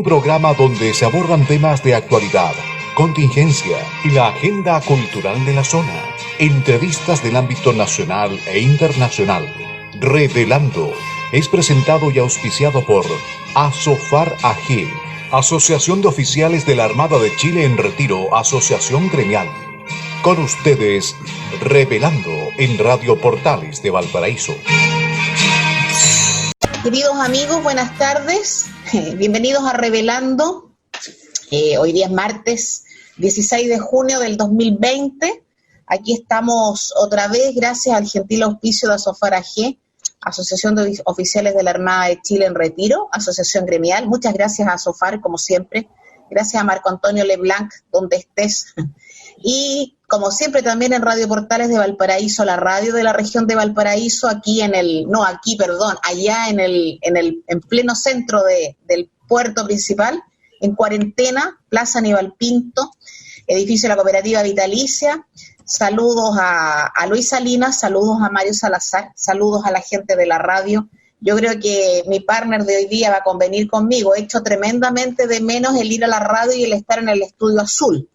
programa donde se abordan temas de actualidad, contingencia y la agenda cultural de la zona. Entrevistas del ámbito nacional e internacional. Revelando es presentado y auspiciado por Asofar AG, Asociación de Oficiales de la Armada de Chile en Retiro, Asociación Gremial. Con ustedes, Revelando en Radio Portales de Valparaíso. Queridos amigos, buenas tardes. Bienvenidos a Revelando. Hoy día es martes 16 de junio del 2020. Aquí estamos otra vez gracias al gentil auspicio de Asofar AG, Asociación de Oficiales de la Armada de Chile en Retiro, Asociación Gremial. Muchas gracias a Asofar, como siempre. Gracias a Marco Antonio Leblanc, donde estés. Y como siempre también en Radio Portales de Valparaíso, la radio de la región de Valparaíso, allá en pleno centro del puerto principal, en cuarentena, Plaza Aníbal Pinto, edificio de la Cooperativa Vitalicia. Saludos a Luis Salinas, saludos a Mario Salazar, saludos a la gente de la radio. Yo creo que mi partner de hoy día va a convenir conmigo. He hecho tremendamente de menos el ir a la radio y el estar en el estudio azul,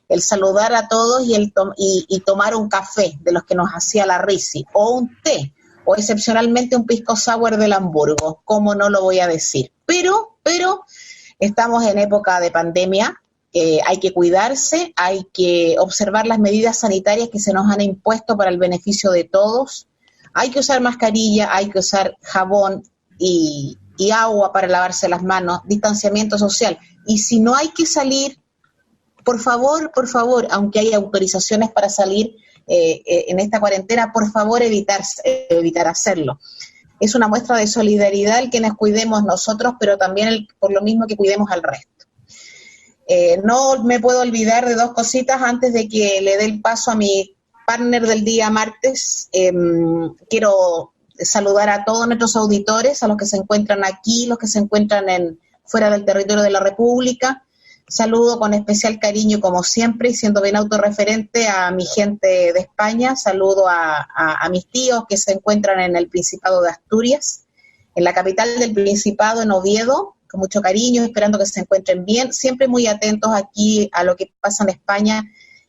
el saludar a todos y tomar un café de los que nos hacía la Risi, o un té, o excepcionalmente un pisco sour del Hamburgo, ¿cómo no lo voy a decir? Pero estamos en época de pandemia. Hay que cuidarse, hay que observar las medidas sanitarias que se nos han impuesto para el beneficio de todos. Hay que usar mascarilla, hay que usar jabón y agua para lavarse las manos, distanciamiento social. Y si no hay que salir, por favor, aunque hay autorizaciones para salir en esta cuarentena, por favor evitar hacerlo. Es una muestra de solidaridad el que nos cuidemos nosotros, pero también por lo mismo que cuidemos al resto. No me puedo olvidar de dos cositas antes de que le dé el paso a mi partner del día martes. Quiero saludar a todos nuestros auditores, a los que se encuentran aquí, los que se encuentran fuera del territorio de la República. Saludo con especial cariño, como siempre, y siendo bien autorreferente, a mi gente de España. Saludo a mis tíos que se encuentran en el Principado de Asturias, en la capital del Principado, en Oviedo. Con mucho cariño, esperando que se encuentren bien, siempre muy atentos aquí a lo que pasa en España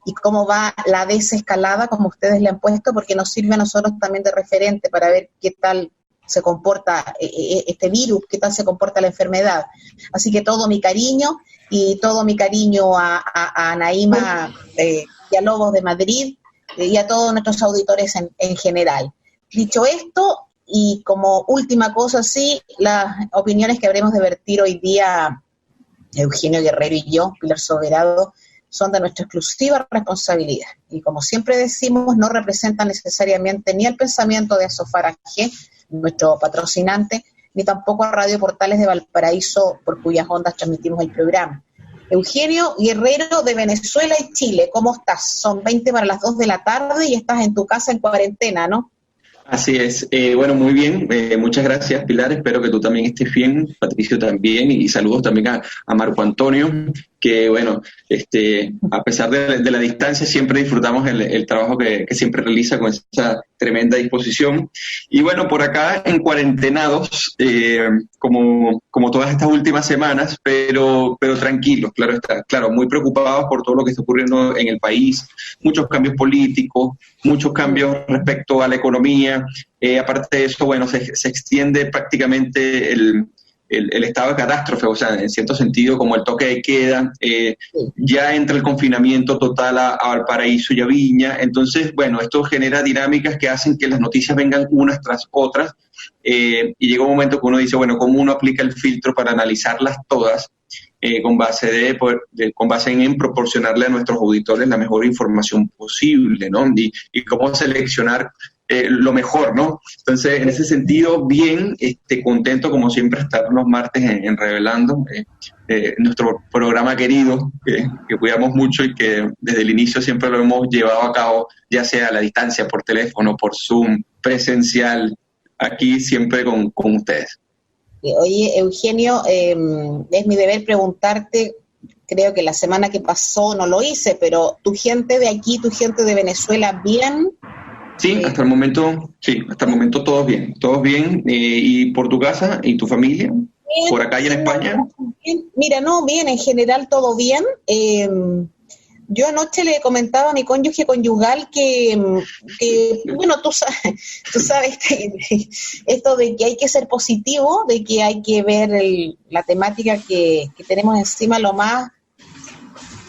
y cómo va la desescalada, como ustedes le han puesto, porque nos sirve a nosotros también de referente para ver qué tal se comporta este virus, qué tal se comporta la enfermedad. Así que todo mi cariño y todo mi cariño a Naima Villalobos de Madrid y a todos nuestros auditores en general. Dicho esto, y como última cosa, sí, las opiniones que habremos de vertir hoy día, Eugenio Guerrero y yo, Pilar Soberado, son de nuestra exclusiva responsabilidad. Y como siempre decimos, no representan necesariamente ni el pensamiento de Asofar AG, nuestro patrocinante, ni tampoco a Radio Portales de Valparaíso, por cuyas ondas transmitimos el programa. Eugenio Guerrero de Venezuela y Chile, ¿cómo estás? Son 20 para las 2 de la tarde y estás en tu casa en cuarentena, ¿no? Así es. Bueno, muy bien. Muchas gracias, Pilar. Espero que tú también estés bien, Patricio también, y saludos también a Marco Antonio, que bueno, a pesar de la distancia, siempre disfrutamos el trabajo que siempre realiza con esa tremenda disposición. Y bueno, por acá en cuarentenados, como todas estas últimas semanas, pero tranquilos, claro está. Claro, muy preocupados por todo lo que está ocurriendo en el país, muchos cambios políticos, muchos cambios respecto a la economía. Aparte de eso, bueno, se extiende prácticamente el estado de catástrofe, o sea, en cierto sentido, como el toque de queda, ya entra el confinamiento total a Valparaíso y a Viña. Entonces, bueno, esto genera dinámicas que hacen que las noticias vengan unas tras otras, y llega un momento que uno dice, bueno, ¿cómo uno aplica el filtro para analizarlas todas? Con base en proporcionarle a nuestros auditores la mejor información posible, ¿no? Y cómo seleccionar lo mejor, ¿no? Entonces, en ese sentido, bien, contento como siempre estar los martes en Revelando, nuestro programa querido, que cuidamos mucho y que desde el inicio siempre lo hemos llevado a cabo, ya sea a la distancia, por teléfono, por Zoom, presencial, aquí siempre con ustedes. Oye, Eugenio, es mi deber preguntarte, creo que la semana que pasó no lo hice, pero tu gente de aquí, tu gente de Venezuela, ¿bien? Sí, hasta el momento todos bien. ¿Y por tu casa y tu familia? Bien, por acá y en España. Bien, mira, no, bien, en general todo bien. Yo anoche le comentaba a mi cónyuge conyugal que bueno, tú sabes esto de que hay que ser positivo, de que hay que ver la temática que tenemos encima lo más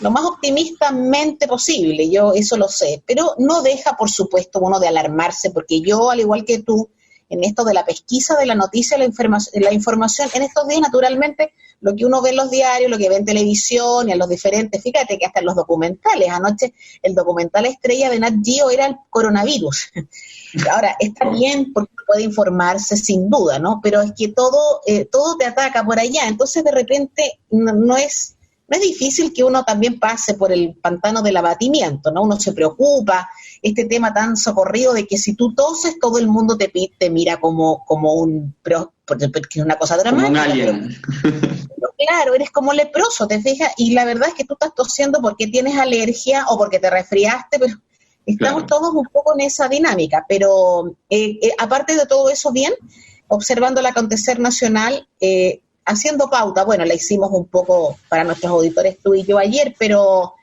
optimistamente posible, yo eso lo sé, pero no deja, por supuesto, uno de alarmarse, porque yo, al igual que tú, en esto de la pesquisa de la noticia, la información, en estos días, naturalmente, lo que uno ve en los diarios, lo que ve en televisión y en los diferentes, fíjate que hasta en los documentales, anoche el documental estrella de Nat Geo era el coronavirus. Ahora, está bien porque puede informarse sin duda, ¿no? Pero es que todo te ataca por allá, entonces de repente no es difícil que uno también pase por el pantano del abatimiento, ¿no? Uno se preocupa, este tema tan socorrido de que si tú toses, todo el mundo te mira como que es una cosa dramática. Como un alien. Pero claro, eres como leproso, ¿te fijas? Y la verdad es que tú estás tosiendo porque tienes alergia o porque te resfriaste, pero estamos todos un poco en esa dinámica. Pero aparte de todo eso, bien, observando el acontecer nacional, haciendo pauta, bueno, la hicimos un poco para nuestros auditores tú y yo ayer, pero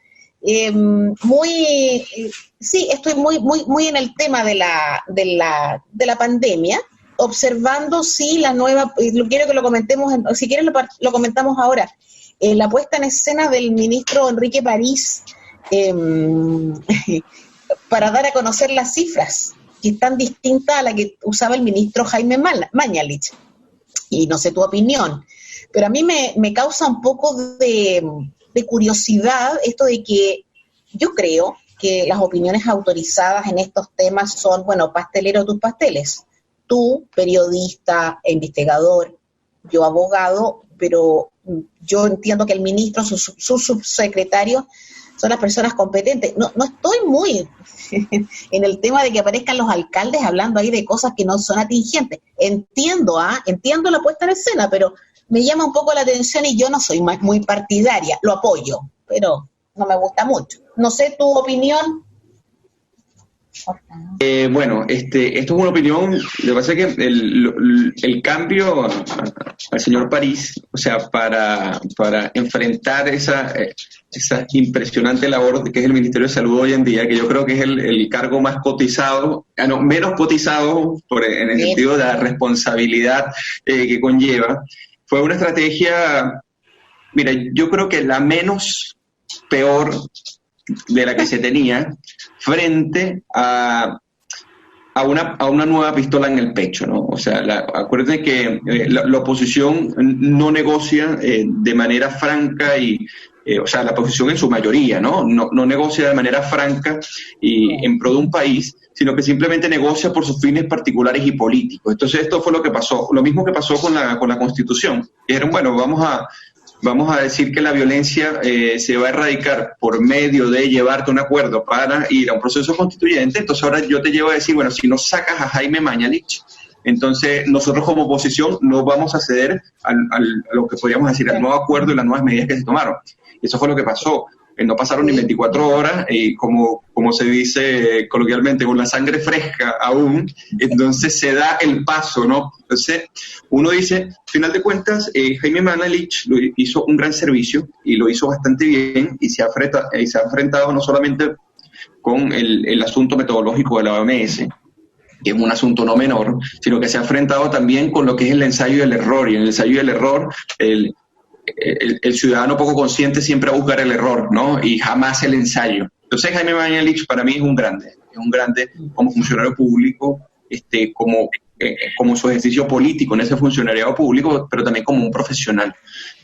sí, estoy muy en el tema de la pandemia, observando sí la nueva, quiero que lo comentemos, si quieres lo comentamos ahora, la puesta en escena del ministro Enrique París para dar a conocer las cifras, que están distintas a la que usaba el ministro Jaime Mañalich. Y no sé tu opinión, pero a mí me causa un poco de curiosidad esto de que yo creo que las opiniones autorizadas en estos temas son, bueno, pastelero tus pasteles. Tú, periodista, investigador, yo abogado, pero yo entiendo que el ministro, su subsecretario, son las personas competentes. No estoy muy en el tema de que aparezcan los alcaldes hablando ahí de cosas que no son atingentes. Entiendo la puesta en escena, pero me llama un poco la atención y yo no soy muy partidaria. Lo apoyo, pero no me gusta mucho. No sé tu opinión. Bueno, esto es una opinión. Lo que pasa es que el cambio al señor París, o sea, para enfrentar esa impresionante labor que es el Ministerio de Salud hoy en día, que yo creo que es el cargo más cotizado, menos cotizado en el sentido de la responsabilidad que conlleva, fue una estrategia, mira, yo creo que la menos peor de la que se tenía frente a una nueva pistola en el pecho, ¿no? O sea, acuérdense que la oposición no negocia de manera franca o sea, la oposición en su mayoría, ¿no? No negocia de manera franca y en pro de un país, sino que simplemente negocia por sus fines particulares y políticos. Entonces esto fue lo que pasó. Lo mismo que pasó con la Constitución. Dijeron, bueno, vamos a decir que la violencia se va a erradicar por medio de llevarte a un acuerdo para ir a un proceso constituyente. Entonces ahora yo te llevo a decir, bueno, si no sacas a Jaime Mañalich, entonces nosotros como oposición no vamos a ceder a lo que podríamos decir, al nuevo acuerdo y las nuevas medidas que se tomaron. Y eso fue lo que pasó. No pasaron ni 24 horas y como se dice coloquialmente, con la sangre fresca aún, entonces se da el paso, ¿no? Entonces uno dice, al final de cuentas, Jaime Mañalich hizo un gran servicio y lo hizo bastante bien y se ha enfrentado no solamente con el asunto metodológico de la OMS, que es un asunto no menor, sino que se ha enfrentado también con lo que es el ensayo del error, y en el ensayo del error el ciudadano poco consciente siempre va a buscar el error, ¿no? Y jamás el ensayo. Entonces Jaime Mañalich para mí es un grande como funcionario público, como su ejercicio político en ese funcionariado público, pero también como un profesional.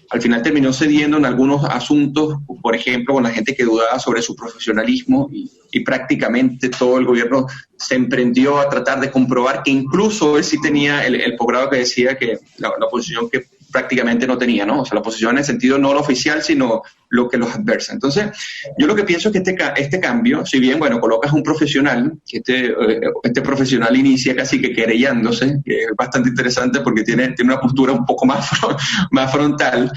Al final terminó cediendo en algunos asuntos, por ejemplo, con la gente que dudaba sobre su profesionalismo y prácticamente todo el gobierno se emprendió a tratar de comprobar que incluso él sí tenía el posgrado que decía que la oposición que prácticamente no tenía, ¿no? O sea, la oposición en el sentido no lo oficial, sino lo que los adversa. Entonces, yo lo que pienso es que este cambio, si bien, bueno, colocas un profesional, que este profesional inicia casi que querellándose, que es bastante interesante porque tiene una postura un poco más frontal,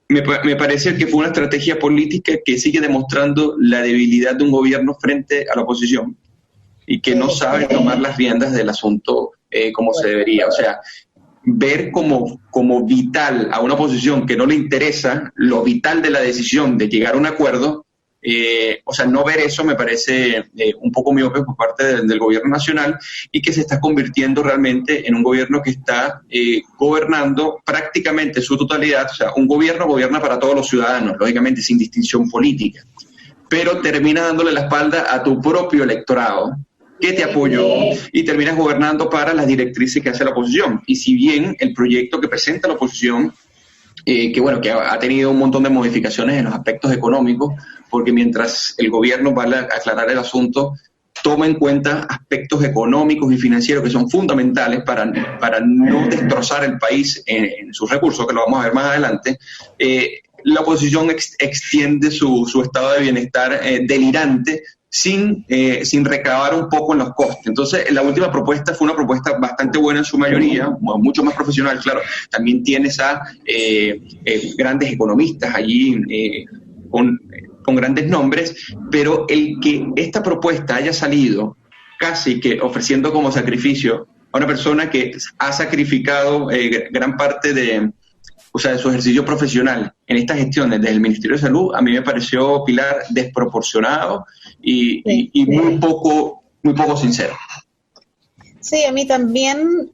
me parece que fue una estrategia política que sigue demostrando la debilidad de un gobierno frente a la oposición y que no sabe tomar las riendas del asunto como se debería. O sea, ver como vital a una oposición que no le interesa lo vital de la decisión de llegar a un acuerdo, o sea, no ver eso me parece un poco miope por parte del gobierno nacional, y que se está convirtiendo realmente en un gobierno que está gobernando prácticamente su totalidad. O sea, un gobierno gobierna para todos los ciudadanos, lógicamente sin distinción política, pero termina dándole la espalda a tu propio electorado que te apoyó, y terminas gobernando para las directrices que hace la oposición. Y si bien el proyecto que presenta la oposición, que ha tenido un montón de modificaciones en los aspectos económicos, porque mientras el gobierno va a aclarar el asunto, toma en cuenta aspectos económicos y financieros que son fundamentales para no destrozar el país en sus recursos, que lo vamos a ver más adelante. La oposición extiende su estado de bienestar delirante sin recabar un poco en los costes. Entonces, la última propuesta fue una propuesta bastante buena en su mayoría, mucho más profesional, claro. También tienes a grandes economistas allí con grandes nombres, pero el que esta propuesta haya salido casi que ofreciendo como sacrificio a una persona que ha sacrificado gran parte de su ejercicio profesional en estas gestiones desde el Ministerio de Salud, a mí me pareció, Pilar, desproporcionado y muy poco sincero. Sí, a mí también.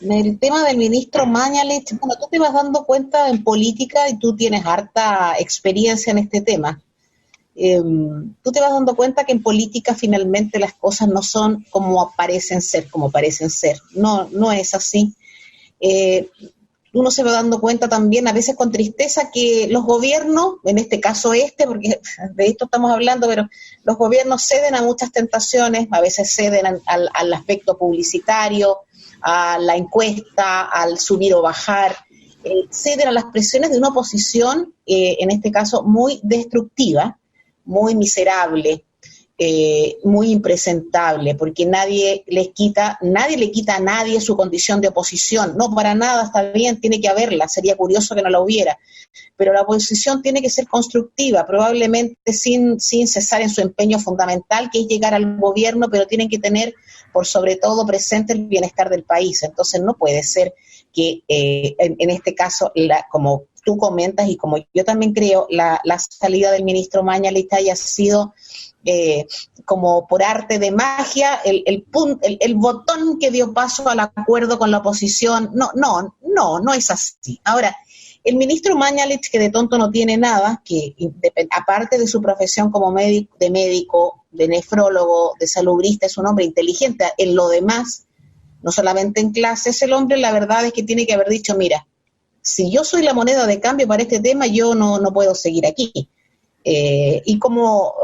El tema del ministro Mañalich, bueno, tú te vas dando cuenta en política y tú tienes harta experiencia en este tema. Tú te vas dando cuenta que en política finalmente las cosas no son como parecen ser. No es así. Uno se va dando cuenta también, a veces con tristeza, que los gobiernos, en este caso porque de esto estamos hablando, pero los gobiernos ceden a muchas tentaciones, a veces ceden al aspecto publicitario, a la encuesta, al subir o bajar, ceden a las presiones de una oposición, en este caso muy destructiva, muy miserable, muy impresentable, porque nadie le quita a nadie su condición de oposición. No, para nada, está bien, tiene que haberla, sería curioso que no la hubiera, pero la oposición tiene que ser constructiva, probablemente sin cesar en su empeño fundamental, que es llegar al gobierno, pero tienen que tener por sobre todo presente el bienestar del país. Entonces no puede ser que en este caso, como tú comentas y como yo también creo, la salida del ministro Mañalich haya sido como por arte de magia el botón que dio paso al acuerdo con la oposición. No es así. Ahora, el ministro Mañalich, que de tonto no tiene nada, que aparte de su profesión como médico, de nefrólogo, de salubrista, es un hombre inteligente en lo demás, no solamente en clases. El hombre, la verdad es que tiene que haber dicho, mira, si yo soy la moneda de cambio para este tema, yo no puedo seguir aquí. Y como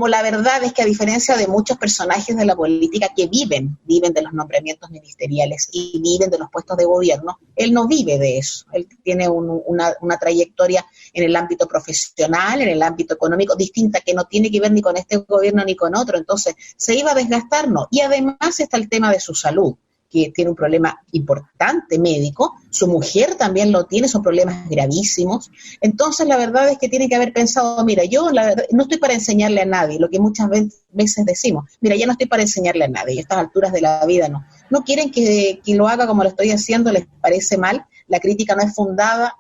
la verdad es que, a diferencia de muchos personajes de la política que viven de los nombramientos ministeriales y viven de los puestos de gobierno, él no vive de eso. Él tiene una trayectoria en el ámbito profesional, en el ámbito económico, distinta, que no tiene que ver ni con este gobierno ni con otro. Entonces, se iba a desgastar, ¿no? Y además está el tema de su salud, que tiene un problema importante médico, su mujer también lo tiene, son problemas gravísimos. Entonces, la verdad es que tiene que haber pensado, mira, yo la verdad, no estoy para enseñarle a nadie, lo que muchas veces decimos, mira, ya no estoy para enseñarle a nadie, a estas alturas de la vida no quieren que lo haga como lo estoy haciendo, les parece mal, la crítica no es fundada,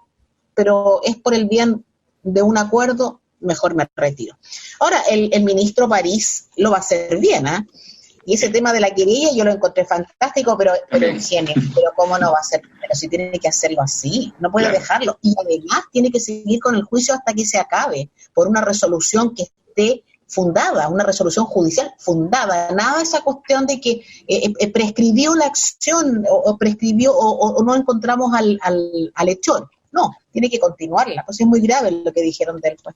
pero es por el bien de un acuerdo, mejor me retiro. Ahora, el ministro París lo va a hacer bien, ¿eh? Y ese tema de la querella yo lo encontré fantástico, pero Eugenio, pero ¿cómo no va a ser? Pero si tiene que hacerlo así, no puede dejarlo. Y además tiene que seguir con el juicio hasta que se acabe, por una resolución que esté fundada, una resolución judicial fundada. Nada esa cuestión de que prescribió la acción o prescribió o no encontramos al hechor. No, tiene que continuarla. Pues es muy grave lo que dijeron del juez.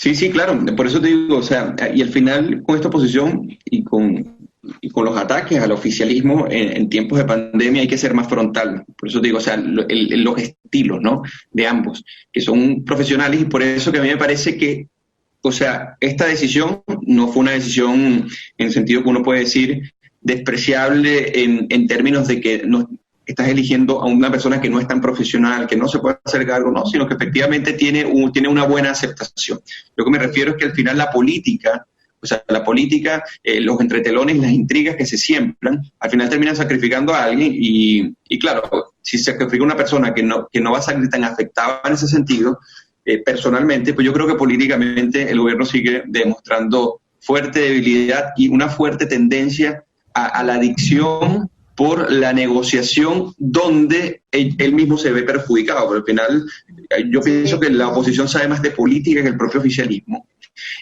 Sí, claro, por eso te digo, o sea, y al final con esta oposición y con los ataques al oficialismo en tiempos de pandemia hay que ser más frontal. Por eso te digo, o sea, los estilos, ¿no?, de ambos, que son profesionales, y por eso que a mí me parece que, o sea, esta decisión no fue una decisión en el sentido que uno puede decir despreciable en términos de que no estás eligiendo a una persona que no es tan profesional, que no se puede hacer cargo, no, sino que efectivamente tiene una buena aceptación. Lo que me refiero es que al final la política O sea, la política, los entretelones, las intrigas que se siembran, al final terminan sacrificando a alguien y claro, si se sacrifica una persona que no va a salir tan afectada en ese sentido, personalmente, pues yo creo que políticamente el gobierno sigue demostrando fuerte debilidad y una fuerte tendencia a la adicción por la negociación donde él mismo se ve perjudicado. Pero al final yo pienso que la oposición sabe más de política que el propio oficialismo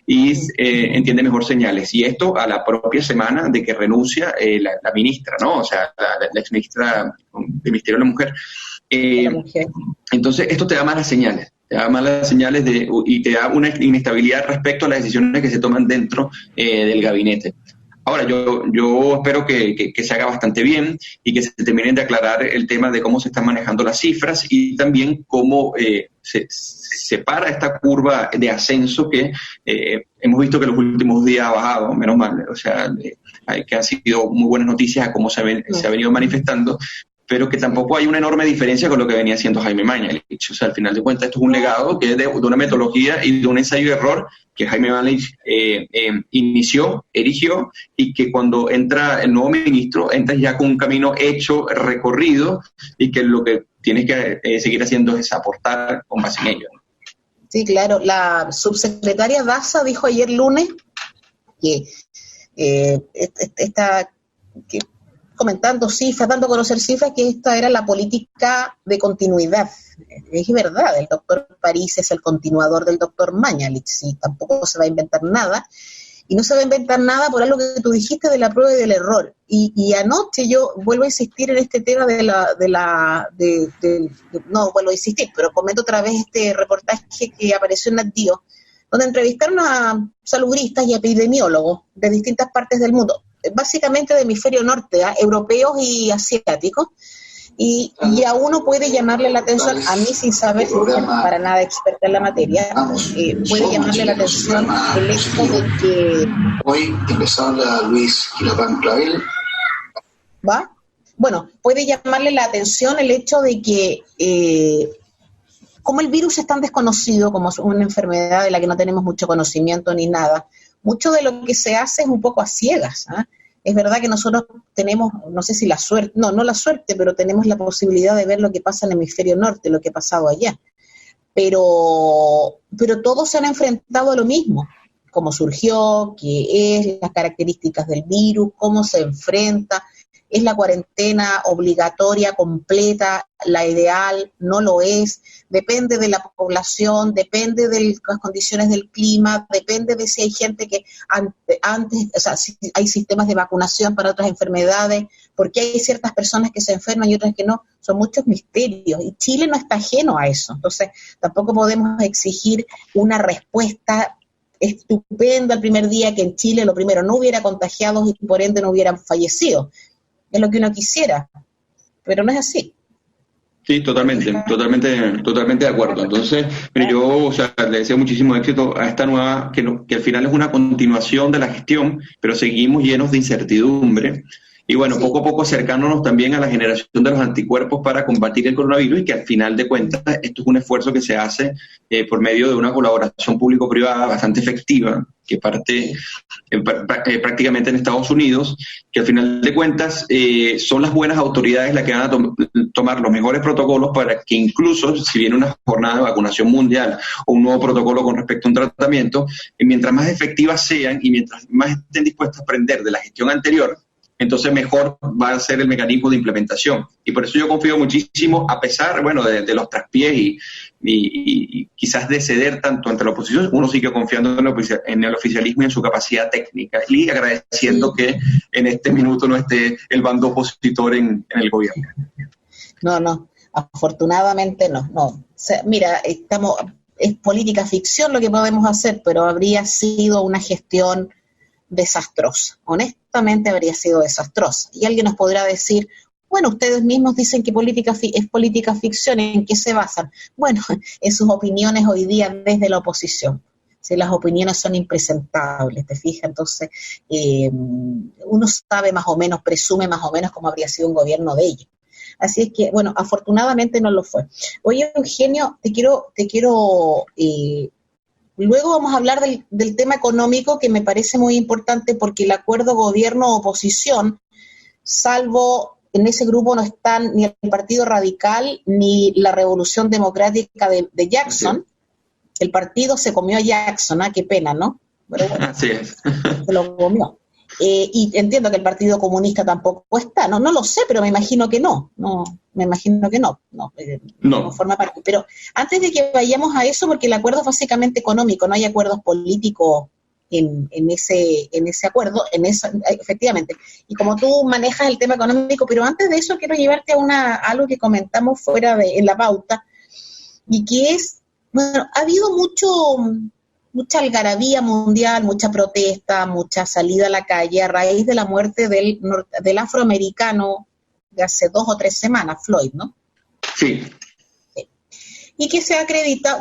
y entiende mejor señales. Y esto a la propia semana de que renuncia la ministra, ¿no? O sea, la exministra del Ministerio de la Mujer. Entonces, esto te da malas señales. Te da malas señales y te da una inestabilidad respecto a las decisiones que se toman dentro del gabinete. Ahora, yo espero que se haga bastante bien y que se terminen de aclarar el tema de cómo se están manejando las cifras y también cómo se separa esta curva de ascenso que hemos visto que los últimos días ha bajado, menos mal. O sea, que han sido muy buenas noticias a cómo se ha venido manifestando, pero que tampoco hay una enorme diferencia con lo que venía haciendo Jaime Mañalich. O sea, al final de cuentas, esto es un legado que es de una metodología y de un ensayo de error que Jaime Mañalich erigió, y que cuando entra el nuevo ministro, entra ya con un camino hecho, recorrido, y que lo que tienes que seguir haciendo es aportar con base en ello. Sí, claro. La subsecretaria Daza dijo ayer lunes que comentando cifras, dando a conocer cifras, que esta era la política de continuidad. Es verdad, el doctor París es el continuador del doctor Mañalich, y tampoco se va a inventar nada, y no se va a inventar nada por algo que tú dijiste de la prueba y del error. Y anoche yo vuelvo a insistir en este tema no vuelvo a insistir, pero comento otra vez este reportaje que apareció en Nat Geo, donde entrevistaron a salubristas y epidemiólogos de distintas partes del mundo, básicamente de hemisferio norte, europeos y asiáticos, y a uno puede llamarle la atención, a mí sin saber, para nada experta en la materia, puede llamarle la atención el hecho de que... Hoy empezó a Luis Quilapán Clavel. ¿Va? Bueno, puede llamarle la atención el hecho de que como el virus es tan desconocido, como es una enfermedad de la que no tenemos mucho conocimiento ni nada, mucho de lo que se hace es un poco a ciegas, ¿eh? Es verdad que nosotros tenemos, no sé si la suerte, no la suerte, pero tenemos la posibilidad de ver lo que pasa en el hemisferio norte, lo que ha pasado allá. Pero todos se han enfrentado a lo mismo, cómo surgió, qué es, las características del virus, cómo se enfrenta, es la cuarentena obligatoria, completa, la ideal, no lo es, depende de la población, depende de las condiciones del clima, depende de si hay gente que antes, o sea, si hay sistemas de vacunación para otras enfermedades, porque hay ciertas personas que se enferman y otras que no, son muchos misterios, y Chile no está ajeno a eso, entonces tampoco podemos exigir una respuesta estupenda el primer día, que en Chile lo primero no hubiera contagiados y por ende no hubieran fallecido. Es lo que uno quisiera, pero no es así. Sí, totalmente de acuerdo. Entonces, pero yo, le deseo muchísimo éxito a esta nueva, que al final es una continuación de la gestión, pero seguimos llenos de incertidumbre. Y bueno, sí, poco a poco acercándonos también a la generación de los anticuerpos para combatir el coronavirus, y que al final de cuentas esto es un esfuerzo que se hace por medio de una colaboración público-privada bastante efectiva, que parte prácticamente en Estados Unidos, que al final de cuentas son las buenas autoridades las que van a tomar los mejores protocolos para que incluso si viene una jornada de vacunación mundial o un nuevo protocolo con respecto a un tratamiento, mientras más efectivas sean y mientras más estén dispuestas a aprender de la gestión anterior, entonces mejor va a ser el mecanismo de implementación. Y por eso yo confío muchísimo, a pesar, bueno, de los traspiés y quizás de ceder tanto ante la oposición, uno sigue confiando en el oficialismo y en su capacidad técnica, y agradeciendo que en este minuto no esté el bando opositor en el gobierno. No, afortunadamente no. O sea, mira, es política ficción lo que podemos hacer, pero habría sido una gestión desastrosa, honestamente habría sido desastrosa. Y alguien nos podrá decir, bueno, ustedes mismos dicen que es política ficción, ¿en qué se basan? Bueno, en sus opiniones hoy día desde la oposición. Si las opiniones son impresentables, ¿te fijas? Entonces, uno sabe más o menos, presume más o menos cómo habría sido un gobierno de ellos. Así es que, bueno, afortunadamente no lo fue. Oye, Eugenio, te quiero luego vamos a hablar del tema económico, que me parece muy importante porque el acuerdo gobierno-oposición, salvo en ese grupo no están ni el Partido Radical ni la Revolución Democrática de Jackson. El partido se comió a Jackson, qué pena, ¿no? Pero bueno, así es. Se lo comió. Y entiendo que el Partido Comunista tampoco está, no lo sé, pero me imagino que no forma parte. Pero antes de que vayamos a eso, porque el acuerdo es básicamente económico, no hay acuerdos políticos en ese acuerdo, efectivamente. Y como tú manejas el tema económico, pero antes de eso quiero llevarte a algo que comentamos en la pauta, y que es, bueno, ha habido mucha algarabía mundial, mucha protesta, mucha salida a la calle a raíz de la muerte del afroamericano de hace 2 o 3 semanas, Floyd, ¿no? Sí. Y que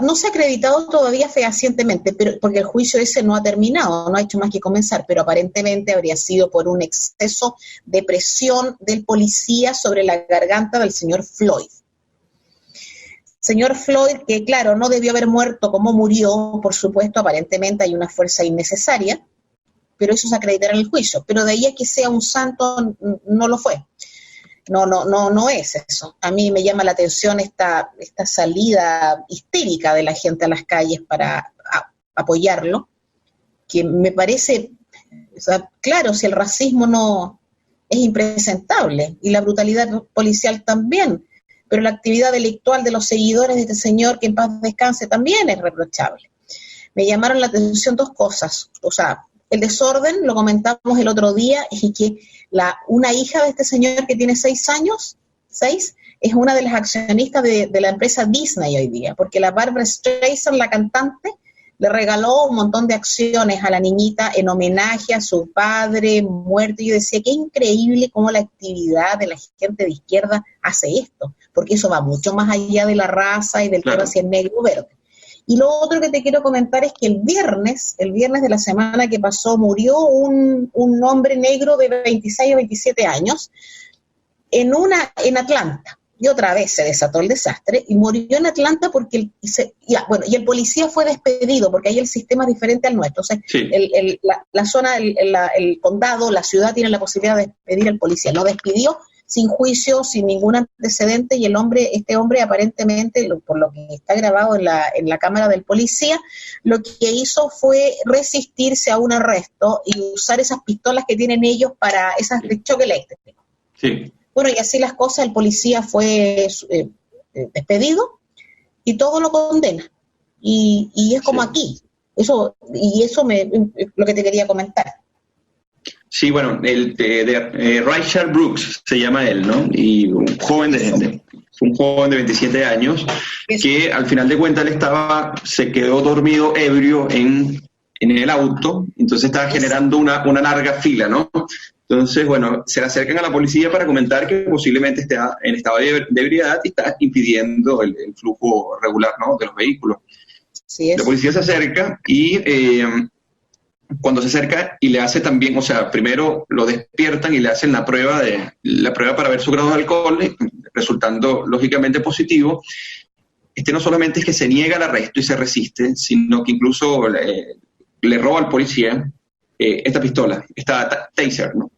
no se ha acreditado todavía fehacientemente, porque el juicio ese no ha terminado, no ha hecho más que comenzar, pero aparentemente habría sido por un exceso de presión del policía sobre la garganta del señor Floyd. Señor Floyd, que claro, no debió haber muerto como murió, por supuesto, aparentemente hay una fuerza innecesaria, pero eso se acreditará en el juicio. Pero de ahí a que sea un santo, no lo fue. No es eso. A mí me llama la atención esta salida histérica de la gente a las calles para apoyarlo, que me parece, o sea, claro, si el racismo no es impresentable y la brutalidad policial también, pero la actividad delictual de los seguidores de este señor, que en paz descanse, también es reprochable. Me llamaron la atención 2 cosas, o sea, el desorden, lo comentamos el otro día, y que una hija de este señor que tiene 6 años, es una de las accionistas de la empresa Disney hoy día, porque la Barbra Streisand, la cantante, le regaló un montón de acciones a la niñita en homenaje a su padre muerto. Y yo decía, qué increíble cómo la actividad de la gente de izquierda hace esto, porque eso va mucho más allá de la raza y del tema si es negro o verde. Y lo otro que te quiero comentar es que el viernes de la semana que pasó, murió un hombre negro de 26 o 27 años en Atlanta. Y otra vez se desató el desastre y murió en Atlanta porque y el policía fue despedido, porque ahí el sistema es diferente al nuestro. O sea, sí. La zona, el condado, la ciudad tiene la posibilidad de despedir al policía. Lo despidió sin juicio, sin ningún antecedente, y este hombre aparentemente, por lo que está grabado en la cámara del policía, lo que hizo fue resistirse a un arresto y usar esas pistolas que tienen ellos para esas de choque eléctrico. Sí. Bueno, y así las cosas, el policía fue despedido y todo lo condena. Y es como aquí. Eso lo que te quería comentar. Sí, bueno, Rayshard Brooks se llama él, ¿no? Y un joven de 27 años que al final de cuentas se quedó dormido ebrio en el auto, entonces estaba generando una larga fila, ¿no? Entonces, bueno, se le acercan a la policía para comentar que posiblemente esté en estado de ebriedad y está impidiendo el flujo regular, ¿no?, de los vehículos. Sí, la policía se acerca y cuando se acerca y le hace también, o sea, primero lo despiertan y le hacen la prueba para ver su grado de alcohol, resultando lógicamente positivo. No solamente es que se niega al arresto y se resiste, sino que incluso le roba al policía esta pistola, esta taser, ¿no?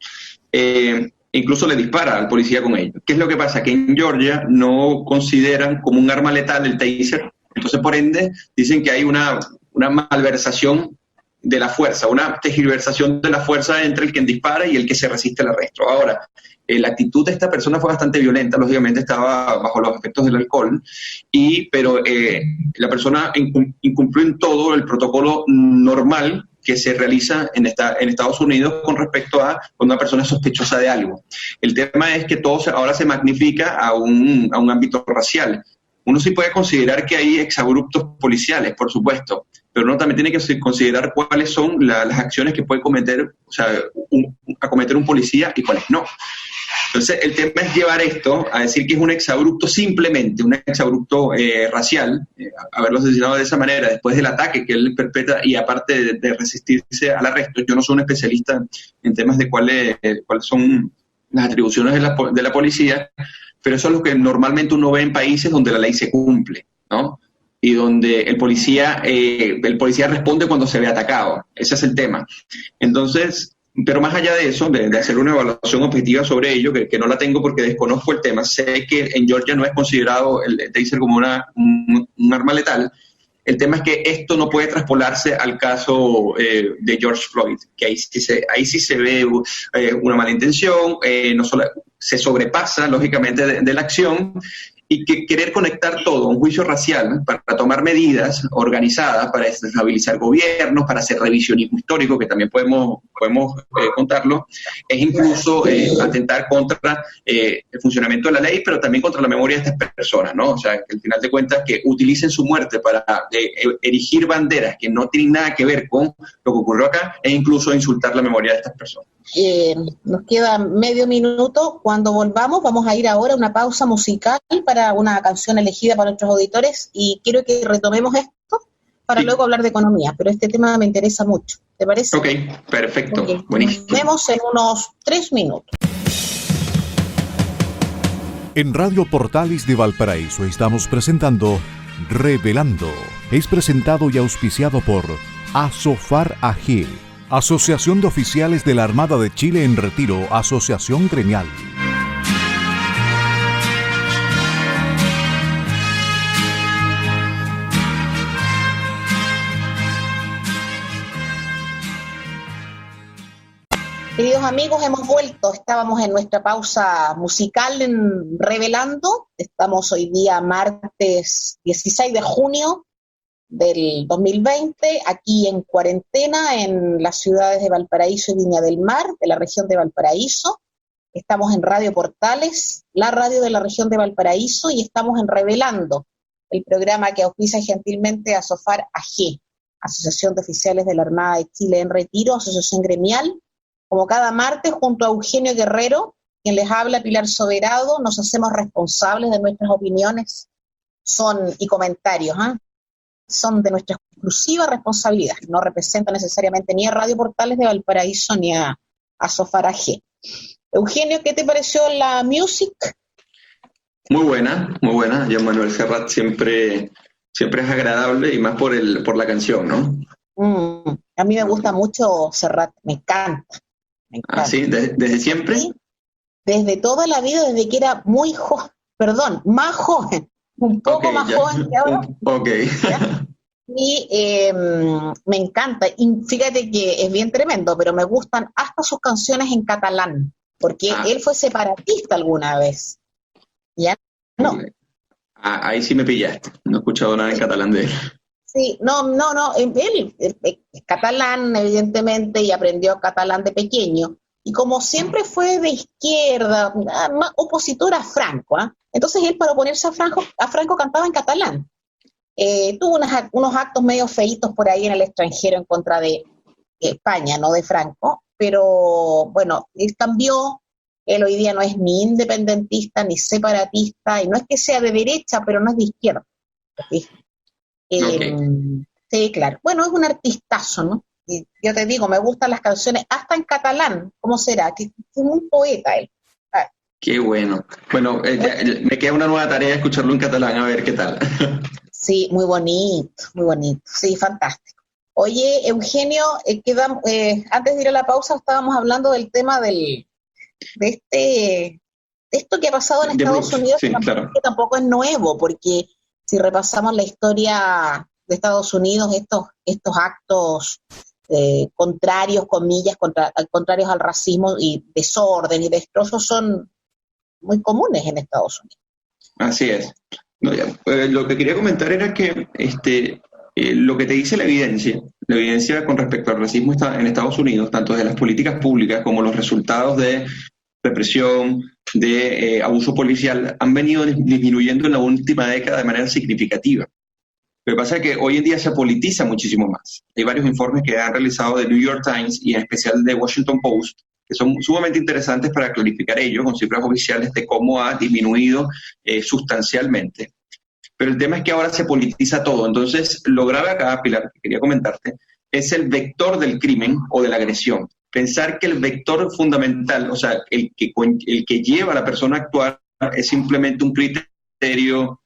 Incluso le dispara al policía con ello. ¿Qué es lo que pasa? Que en Georgia no consideran como un arma letal el taser, entonces por ende dicen que hay una malversación de la fuerza, una tergiversación de la fuerza entre el que dispara y el que se resiste al arresto. Ahora, la actitud de esta persona fue bastante violenta, lógicamente estaba bajo los efectos del alcohol, pero la persona incumplió en todo el protocolo normal que se realiza en Estados Unidos con respecto a cuando una persona es sospechosa de algo. El tema es que todo ahora se magnifica a un ámbito racial. Uno sí puede considerar que hay exabruptos policiales, por supuesto, pero uno también tiene que considerar cuáles son las acciones que puede cometer, o sea, acometer un policía y cuáles no. Entonces, el tema es llevar esto a decir que es un exabrupto, simplemente un exabrupto racial, haberlo asesinado de esa manera después del ataque que él perpetra y aparte de resistirse al arresto. Yo no soy un especialista en temas de cuáles son las atribuciones de la policía, pero eso es lo que normalmente uno ve en países donde la ley se cumple, ¿no? y donde el policía responde cuando se ve atacado. Ese es el tema. Entonces, pero más allá de eso, de hacer una evaluación objetiva sobre ello, que no la tengo porque desconozco el tema, sé que en Georgia no es considerado el taser como un arma letal. El tema es que esto no puede traspolarse al caso de George Floyd, que ahí sí se ve una mala intención, no solo se sobrepasa lógicamente de la acción, y que querer conectar todo a un juicio racial para tomar medidas organizadas para desestabilizar gobiernos, para hacer revisionismo histórico, que también podemos contarlo, es incluso atentar contra el funcionamiento de la ley, pero también contra la memoria de estas personas, ¿no? O sea, que al final de cuentas que utilicen su muerte para erigir banderas que no tienen nada que ver con lo que ocurrió acá, e incluso insultar la memoria de estas personas. Nos queda medio minuto. Cuando volvamos vamos a ir ahora a una pausa musical para una canción elegida para nuestros auditores y quiero que retomemos esto para luego hablar de economía, pero este tema me interesa mucho. ¿Te parece? Ok, perfecto. Okay. Buenísimo. Nos vemos en unos 3 minutos. En Radio Portales de Valparaíso estamos presentando Revelando. Es presentado y auspiciado por Asofar AG, Asociación de Oficiales de la Armada de Chile en Retiro, Asociación Gremial. Queridos amigos, hemos vuelto. Estábamos en nuestra pausa musical en Revelando. Estamos hoy día martes 16 de junio del 2020, aquí en cuarentena en las ciudades de Valparaíso y Viña del Mar, de la región de Valparaíso. Estamos en Radio Portales, la radio de la región de Valparaíso, y estamos en Revelando, el programa que auspicia gentilmente a Sofar AG, Asociación de Oficiales de la Armada de Chile en Retiro, asociación gremial. Como cada martes, junto a Eugenio Guerrero, quien les habla, Pilar Soberado, nos hacemos responsables de nuestras opiniones y comentarios, son de nuestra exclusiva responsabilidad, no representan necesariamente ni a Radio Portales de Valparaíso ni a Sofar AG. Eugenio, ¿qué te pareció la music? Muy buena. Jean Manuel Serrat siempre es agradable y más por la canción, ¿no? A mí me gusta mucho Serrat, me encanta. ¿Ah, sí? ¿Desde siempre? Sí, desde toda la vida, desde que era más joven, un poco más joven que ahora. Ok. Y me encanta, y fíjate que es bien tremendo, pero me gustan hasta sus canciones en catalán, porque él fue separatista alguna vez. ¿Ya? No. Ahí sí me pillaste, no he escuchado nada en catalán de él. Sí, no, él es catalán, evidentemente, y aprendió catalán de pequeño, y como siempre fue de izquierda, opositor a Franco, entonces él, para oponerse a Franco cantaba en catalán. Tuvo unos actos medio feitos por ahí en el extranjero en contra de España, no de Franco, pero bueno, él cambió. Él hoy día no es ni independentista ni separatista, y no es que sea de derecha, pero no es de izquierda. ¿Sí? Sí, claro. Bueno, es un artistazo, ¿no? Y yo te digo, me gustan las canciones, hasta en catalán. ¿Cómo será? Que es un poeta él. Qué bueno. Bueno, me queda una nueva tarea escucharlo en catalán, a ver qué tal. Sí, muy bonito. Sí, fantástico. Oye, Eugenio, antes de ir a la pausa estábamos hablando del tema de esto que ha pasado en Estados Unidos, sí, claro. Que tampoco es nuevo, porque si repasamos la historia de Estados Unidos, estos actos contrarios, comillas, contrarios al racismo y desorden y destrozos son muy comunes en Estados Unidos. Así es. Lo que quería comentar era que lo que te dice la evidencia con respecto al racismo en Estados Unidos, tanto de las políticas públicas como los resultados de represión, de abuso policial, han venido disminuyendo en la última década de manera significativa. Lo que pasa es que hoy en día se politiza muchísimo más. Hay varios informes que han realizado de New York Times y en especial de Washington Post, que son sumamente interesantes para clarificar ello con cifras oficiales de cómo ha disminuido sustancialmente. Pero el tema es que ahora se politiza todo. Entonces, lo grave acá, Pilar, que quería comentarte, es el vector del crimen o de la agresión. Pensar que el vector fundamental, o sea, el que lleva a la persona a actuar es simplemente un criterio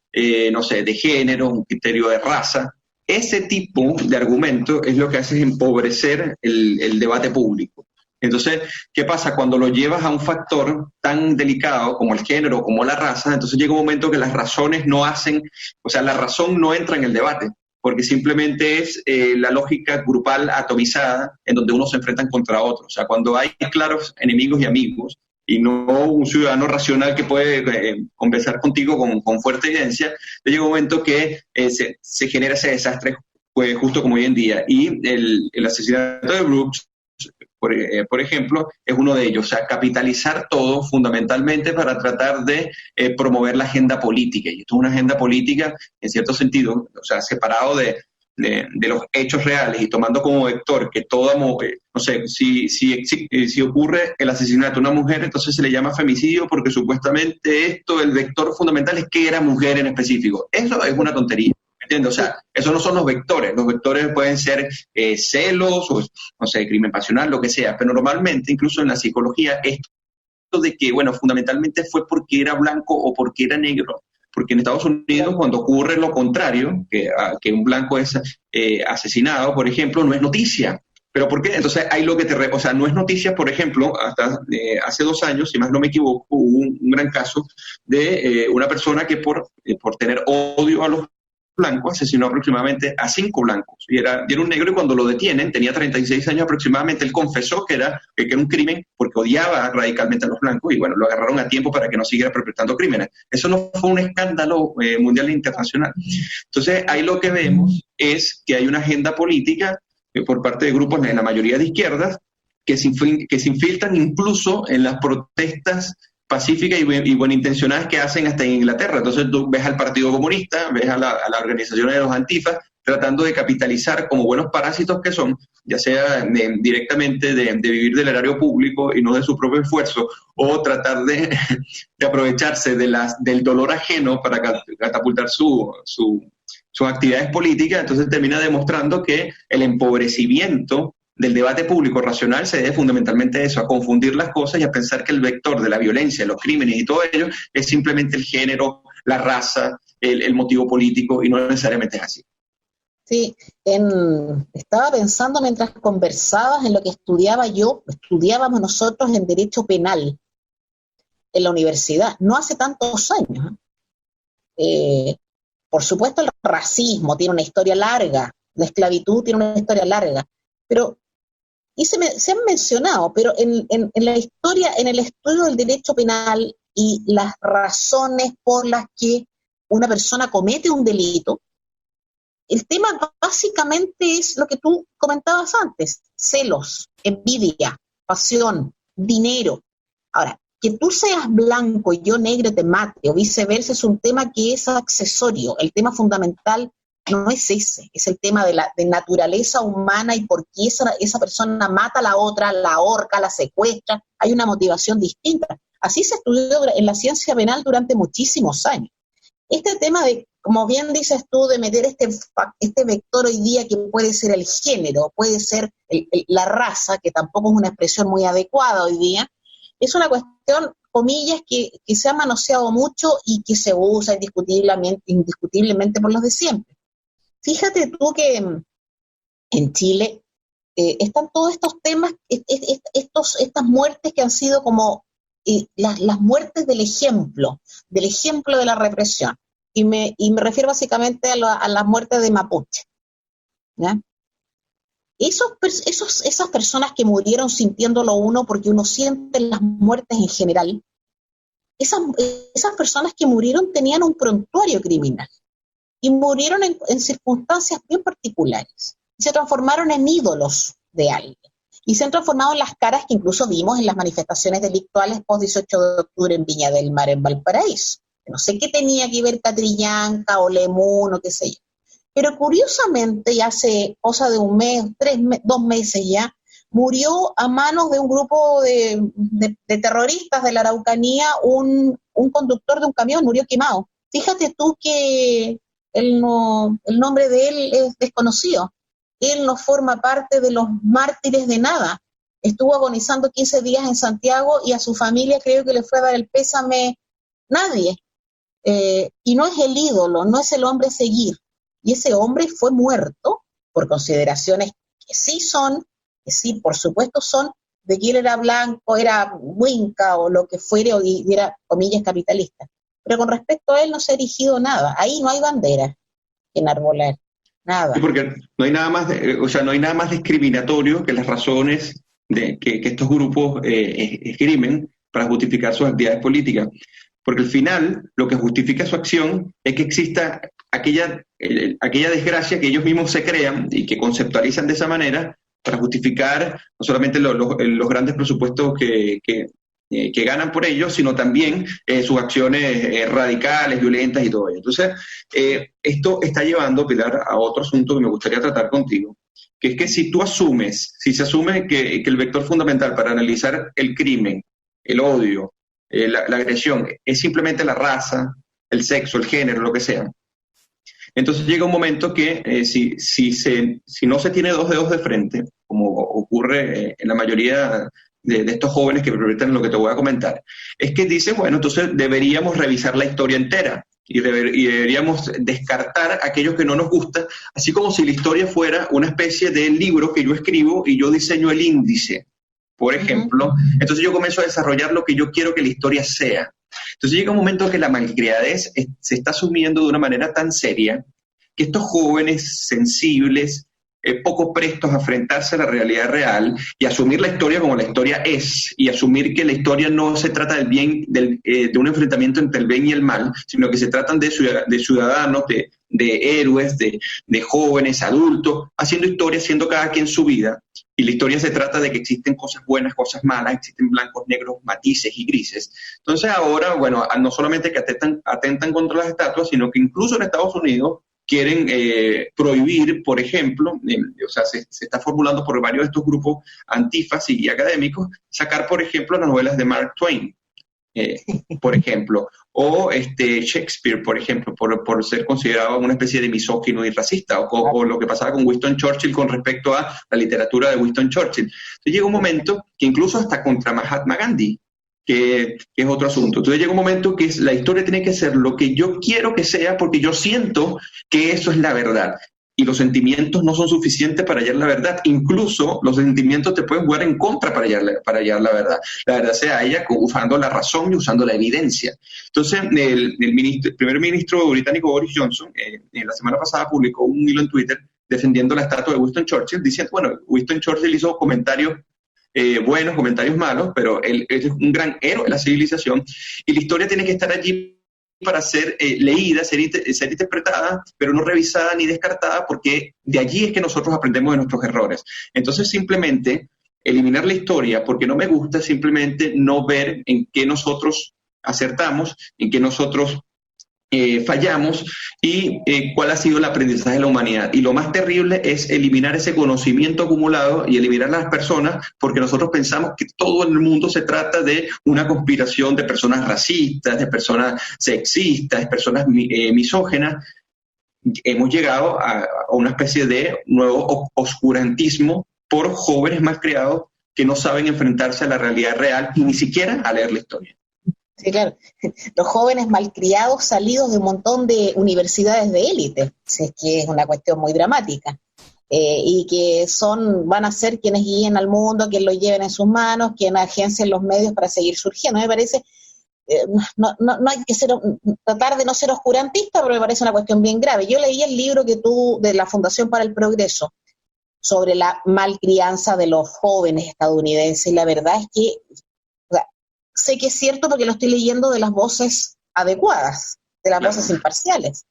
no sé, de género, un criterio de raza. Ese tipo de argumento es lo que hace es empobrecer el debate público. Entonces, ¿qué pasa? Cuando lo llevas a un factor tan delicado como el género, como la raza, entonces llega un momento que las razones no hacen, o sea, la razón no entra en el debate, porque simplemente es la lógica grupal atomizada en donde unos se enfrentan contra otros. O sea, cuando hay claros enemigos y amigos, y no un ciudadano racional que puede conversar contigo con fuerte evidencia, llega un momento que se genera ese desastre, pues, justo como hoy en día. Y el asesinato de Brooks, por ejemplo, es uno de ellos. O sea, capitalizar todo fundamentalmente para tratar de promover la agenda política. Y esto es una agenda política, en cierto sentido, o sea, separado de los hechos reales y tomando como vector que toda, no sé, si ocurre el asesinato de una mujer, entonces se le llama femicidio porque supuestamente esto, el vector fundamental es que era mujer en específico. Eso es una tontería. ¿Entiendes? O sea, esos no son los vectores. Los vectores pueden ser celos o, no sé, crimen pasional, lo que sea. Pero normalmente, incluso en la psicología, esto de que, bueno, fundamentalmente fue porque era blanco o porque era negro. Porque en Estados Unidos, cuando ocurre lo contrario, que un blanco es asesinado, por ejemplo, no es noticia. ¿Pero por qué? Entonces, hay lo que o sea, no es noticia, por ejemplo, hasta hace 2 años, si más no me equivoco, hubo un gran caso de una persona que por tener odio a los blanco asesinó aproximadamente a 5 blancos y era un negro, y cuando lo detienen, tenía 36 años aproximadamente, él confesó que era un crimen porque odiaba radicalmente a los blancos y bueno, lo agarraron a tiempo para que no siguiera perpetrando crímenes. Eso no fue un escándalo mundial e internacional. Entonces ahí lo que vemos es que hay una agenda política por parte de grupos, en la mayoría de izquierdas, que se infiltran incluso en las protestas pacíficas y buenintencionadas que hacen hasta en Inglaterra. Entonces tú ves al Partido Comunista, ves a la organización de los antifas, tratando de capitalizar como buenos parásitos que son, ya sea directamente de vivir del erario público y no de su propio esfuerzo, o tratar de aprovecharse del dolor ajeno para catapultar sus actividades políticas. Entonces termina demostrando que el empobrecimiento del debate público racional se debe fundamentalmente a eso, a confundir las cosas y a pensar que el vector de la violencia, los crímenes y todo ello es simplemente el género, la raza, el motivo político, y no necesariamente es así. Sí, estaba pensando mientras conversabas en lo que estudiábamos nosotros en Derecho Penal en la universidad, no hace tantos años. Por supuesto el racismo tiene una historia larga, la esclavitud tiene una historia larga, pero se han mencionado, pero en la historia, en el estudio del derecho penal y las razones por las que una persona comete un delito, el tema básicamente es lo que tú comentabas antes: celos, envidia, pasión, dinero. Ahora, que tú seas blanco y yo negro te mate, o viceversa, es un tema que es accesorio. El tema fundamental no es ese, es el tema de naturaleza humana y por qué esa persona mata a la otra, la ahorca, la secuestra. Hay una motivación distinta. Así se estudió en la ciencia penal durante muchísimos años. Este tema de, como bien dices tú, de meter este vector hoy día, que puede ser el género, puede ser la raza, que tampoco es una expresión muy adecuada hoy día, es una cuestión, comillas, que se ha manoseado mucho y que se usa indiscutiblemente por los de siempre. Fíjate tú que en Chile están todos estos temas, estas muertes que han sido como las muertes del ejemplo de la represión. Y me refiero básicamente a las muertes de Mapuche, ¿ya? Esas personas que murieron sintiéndolo uno, porque uno siente las muertes en general, esas personas que murieron tenían un prontuario criminal. Y murieron en circunstancias bien particulares. Y se transformaron en ídolos de alguien. Y se han transformado en las caras que incluso vimos en las manifestaciones delictuales post-18 de octubre en Viña del Mar, en Valparaíso. No sé qué tenía que ver Catrillanca o Lemun o qué sé yo. Pero curiosamente, y hace cosa de 1 mes, 2 meses ya, murió a manos de un grupo de terroristas de la Araucanía un conductor de un camión, murió quemado. Fíjate tú que el nombre de él es desconocido. Él no forma parte de los mártires de nada. Estuvo agonizando 15 días en Santiago y a su familia creo que le fue a dar el pésame nadie. y no es el ídolo, no es el hombre a seguir. Y ese hombre fue muerto por consideraciones que sí, por supuesto son, de que él era blanco, era winca o lo que fuere, y era, comillas, capitalista. Pero con respecto a él no se ha erigido nada. Ahí no hay bandera que enarbolar, nada. Sí, porque no hay nada más, no hay nada más discriminatorio que las razones que estos grupos esgrimen para justificar sus actividades políticas. Porque al final lo que justifica su acción es que exista aquella desgracia que ellos mismos se crean y que conceptualizan de esa manera para justificar no solamente los grandes presupuestos que ganan por ellos, sino también sus acciones radicales, violentas y todo ello. Entonces, esto está llevando, Pilar, a otro asunto que me gustaría tratar contigo, que es que si se asume que el vector fundamental para analizar el crimen, el odio, la agresión, es simplemente la raza, el sexo, el género, lo que sea. Entonces llega un momento que si no se tiene dos dedos de frente, como ocurre en la mayoría de estos jóvenes que preguntan lo que te voy a comentar, es que dice, bueno, entonces deberíamos revisar la historia entera y deberíamos descartar aquellos que no nos gusta, así como si la historia fuera una especie de libro que yo escribo y yo diseño el índice, por ejemplo. Entonces yo comienzo a desarrollar lo que yo quiero que la historia sea. Entonces llega un momento que la malcriadez se está asumiendo de una manera tan seria que estos jóvenes sensibles, poco prestos a enfrentarse a la realidad real y asumir la historia como la historia es, y asumir que la historia no se trata del bien, de un enfrentamiento entre el bien y el mal, sino que se tratan de ciudadanos, de héroes, de jóvenes, adultos, haciendo historia, haciendo cada quien su vida. Y la historia se trata de que existen cosas buenas, cosas malas, existen blancos, negros, matices y grises. Entonces ahora, bueno, no solamente que atentan contra las estatuas, sino que incluso en Estados Unidos quieren prohibir, por ejemplo, se está formulando por varios de estos grupos antifas y académicos, sacar, por ejemplo, las novelas de Mark Twain, por ejemplo, o Shakespeare, por ejemplo, por ser considerado una especie de misógino y racista, o lo que pasaba con Winston Churchill con respecto a la literatura de Winston Churchill. Entonces llega un momento que incluso hasta contra Mahatma Gandhi, que es otro asunto. Entonces llega un momento que la historia tiene que ser lo que yo quiero que sea, porque yo siento que eso es la verdad. Y los sentimientos no son suficientes para hallar la verdad. Incluso los sentimientos te pueden jugar en contra para hallar la verdad. La verdad se halla usando la razón y usando la evidencia. Entonces, el primer ministro británico Boris Johnson, la semana pasada publicó un hilo en Twitter defendiendo la estatua de Winston Churchill, diciendo, bueno, Winston Churchill hizo comentarios buenos, comentarios malos, pero él es un gran héroe de la civilización y la historia tiene que estar allí para ser leída, ser interpretada, pero no revisada ni descartada, porque de allí es que nosotros aprendemos de nuestros errores. Entonces simplemente eliminar la historia porque no me gusta, simplemente no ver en qué nosotros acertamos, en qué nosotros fallamos y cuál ha sido el aprendizaje de la humanidad. Y lo más terrible es eliminar ese conocimiento acumulado y eliminar a las personas porque nosotros pensamos que todo en el mundo se trata de una conspiración de personas racistas, de personas sexistas, de personas misógenas. Hemos llegado a una especie de nuevo oscurantismo por jóvenes más criados que no saben enfrentarse a la realidad real y ni siquiera a leer la historia. Sí, claro. Los jóvenes malcriados salidos de un montón de universidades de élite, es que es una cuestión muy dramática, y que van a ser quienes guíen al mundo, quienes lo lleven en sus manos, quienes agencien los medios para seguir surgiendo. Me parece, no hay que tratar de no ser oscurantista, pero me parece una cuestión bien grave. Yo leí el libro de la Fundación para el Progreso sobre la malcrianza de los jóvenes estadounidenses, y la verdad es que sé que es cierto porque lo estoy leyendo de las voces adecuadas, de las voces imparciales.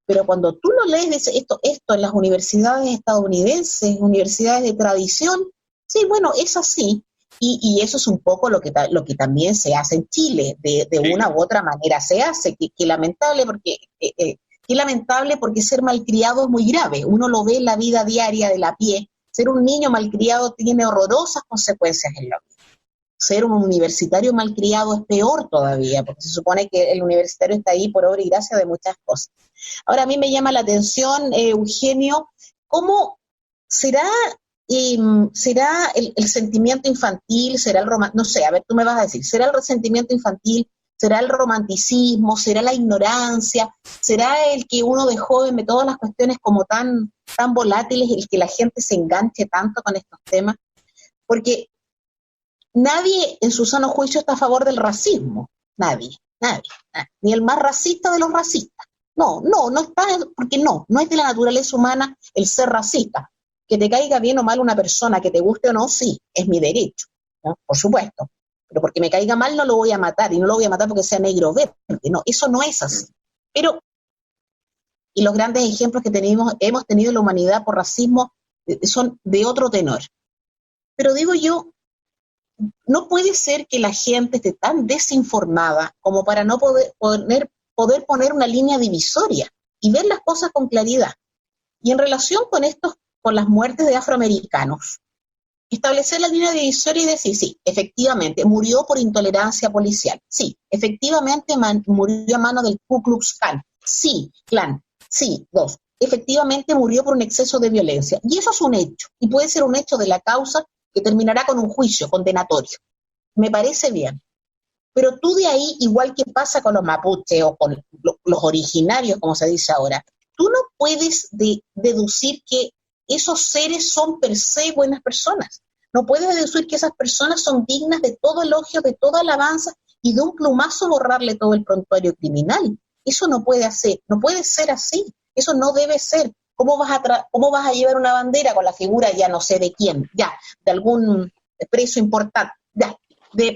Pero cuando tú lo lees, dice esto en las universidades estadounidenses, universidades de tradición, sí, bueno, es así. Y eso es un poco lo que también se hace en Chile, de una u otra manera se hace, que lamentable porque ser malcriado es muy grave. Uno lo ve en la vida diaria de la pie. Ser un niño malcriado tiene horrorosas consecuencias en la vida. Ser un universitario malcriado es peor todavía, porque se supone que el universitario está ahí por obra y gracia de muchas cosas. Ahora, a mí me llama la atención, Eugenio, ¿cómo será el sentimiento infantil? ¿Será el romance? No sé, a ver, tú me vas a decir, ¿será el sentimiento infantil ¿Será el romanticismo? ¿Será la ignorancia? ¿Será el que uno de joven ve todas las cuestiones como tan volátiles, el que la gente se enganche tanto con estos temas? Porque nadie en su sano juicio está a favor del racismo. Nadie. Ni el más racista de los racistas. No está, porque no es de la naturaleza humana el ser racista. Que te caiga bien o mal una persona, que te guste o no, sí, es mi derecho, ¿no? Por supuesto. Pero porque me caiga mal no lo voy a matar, y no lo voy a matar porque sea negro o verde. No, eso no es así. Pero, y los grandes ejemplos que hemos tenido en la humanidad por racismo son de otro tenor. Pero digo yo, no puede ser que la gente esté tan desinformada como para no poder poner una línea divisoria y ver las cosas con claridad. Y en relación con las muertes de afroamericanos, establecer la línea divisoria y decir, sí, efectivamente, murió por intolerancia policial. Sí, efectivamente murió a mano del Ku Klux Klan. Sí, Klan. Sí, dos. Efectivamente murió por un exceso de violencia. Y eso es un hecho. Y puede ser un hecho de la causa que terminará con un juicio condenatorio. Me parece bien. Pero tú de ahí, igual que pasa con los mapuches o con los originarios, como se dice ahora, tú no puedes deducir que esos seres son per se buenas personas. No puedes deducir que esas personas son dignas de todo elogio, de toda alabanza, y de un plumazo borrarle todo el prontuario criminal. Eso no puede ser así. Eso no debe ser. ¿Cómo vas a llevar una bandera con la figura ya no sé de quién, ya, de algún preso importante, ya,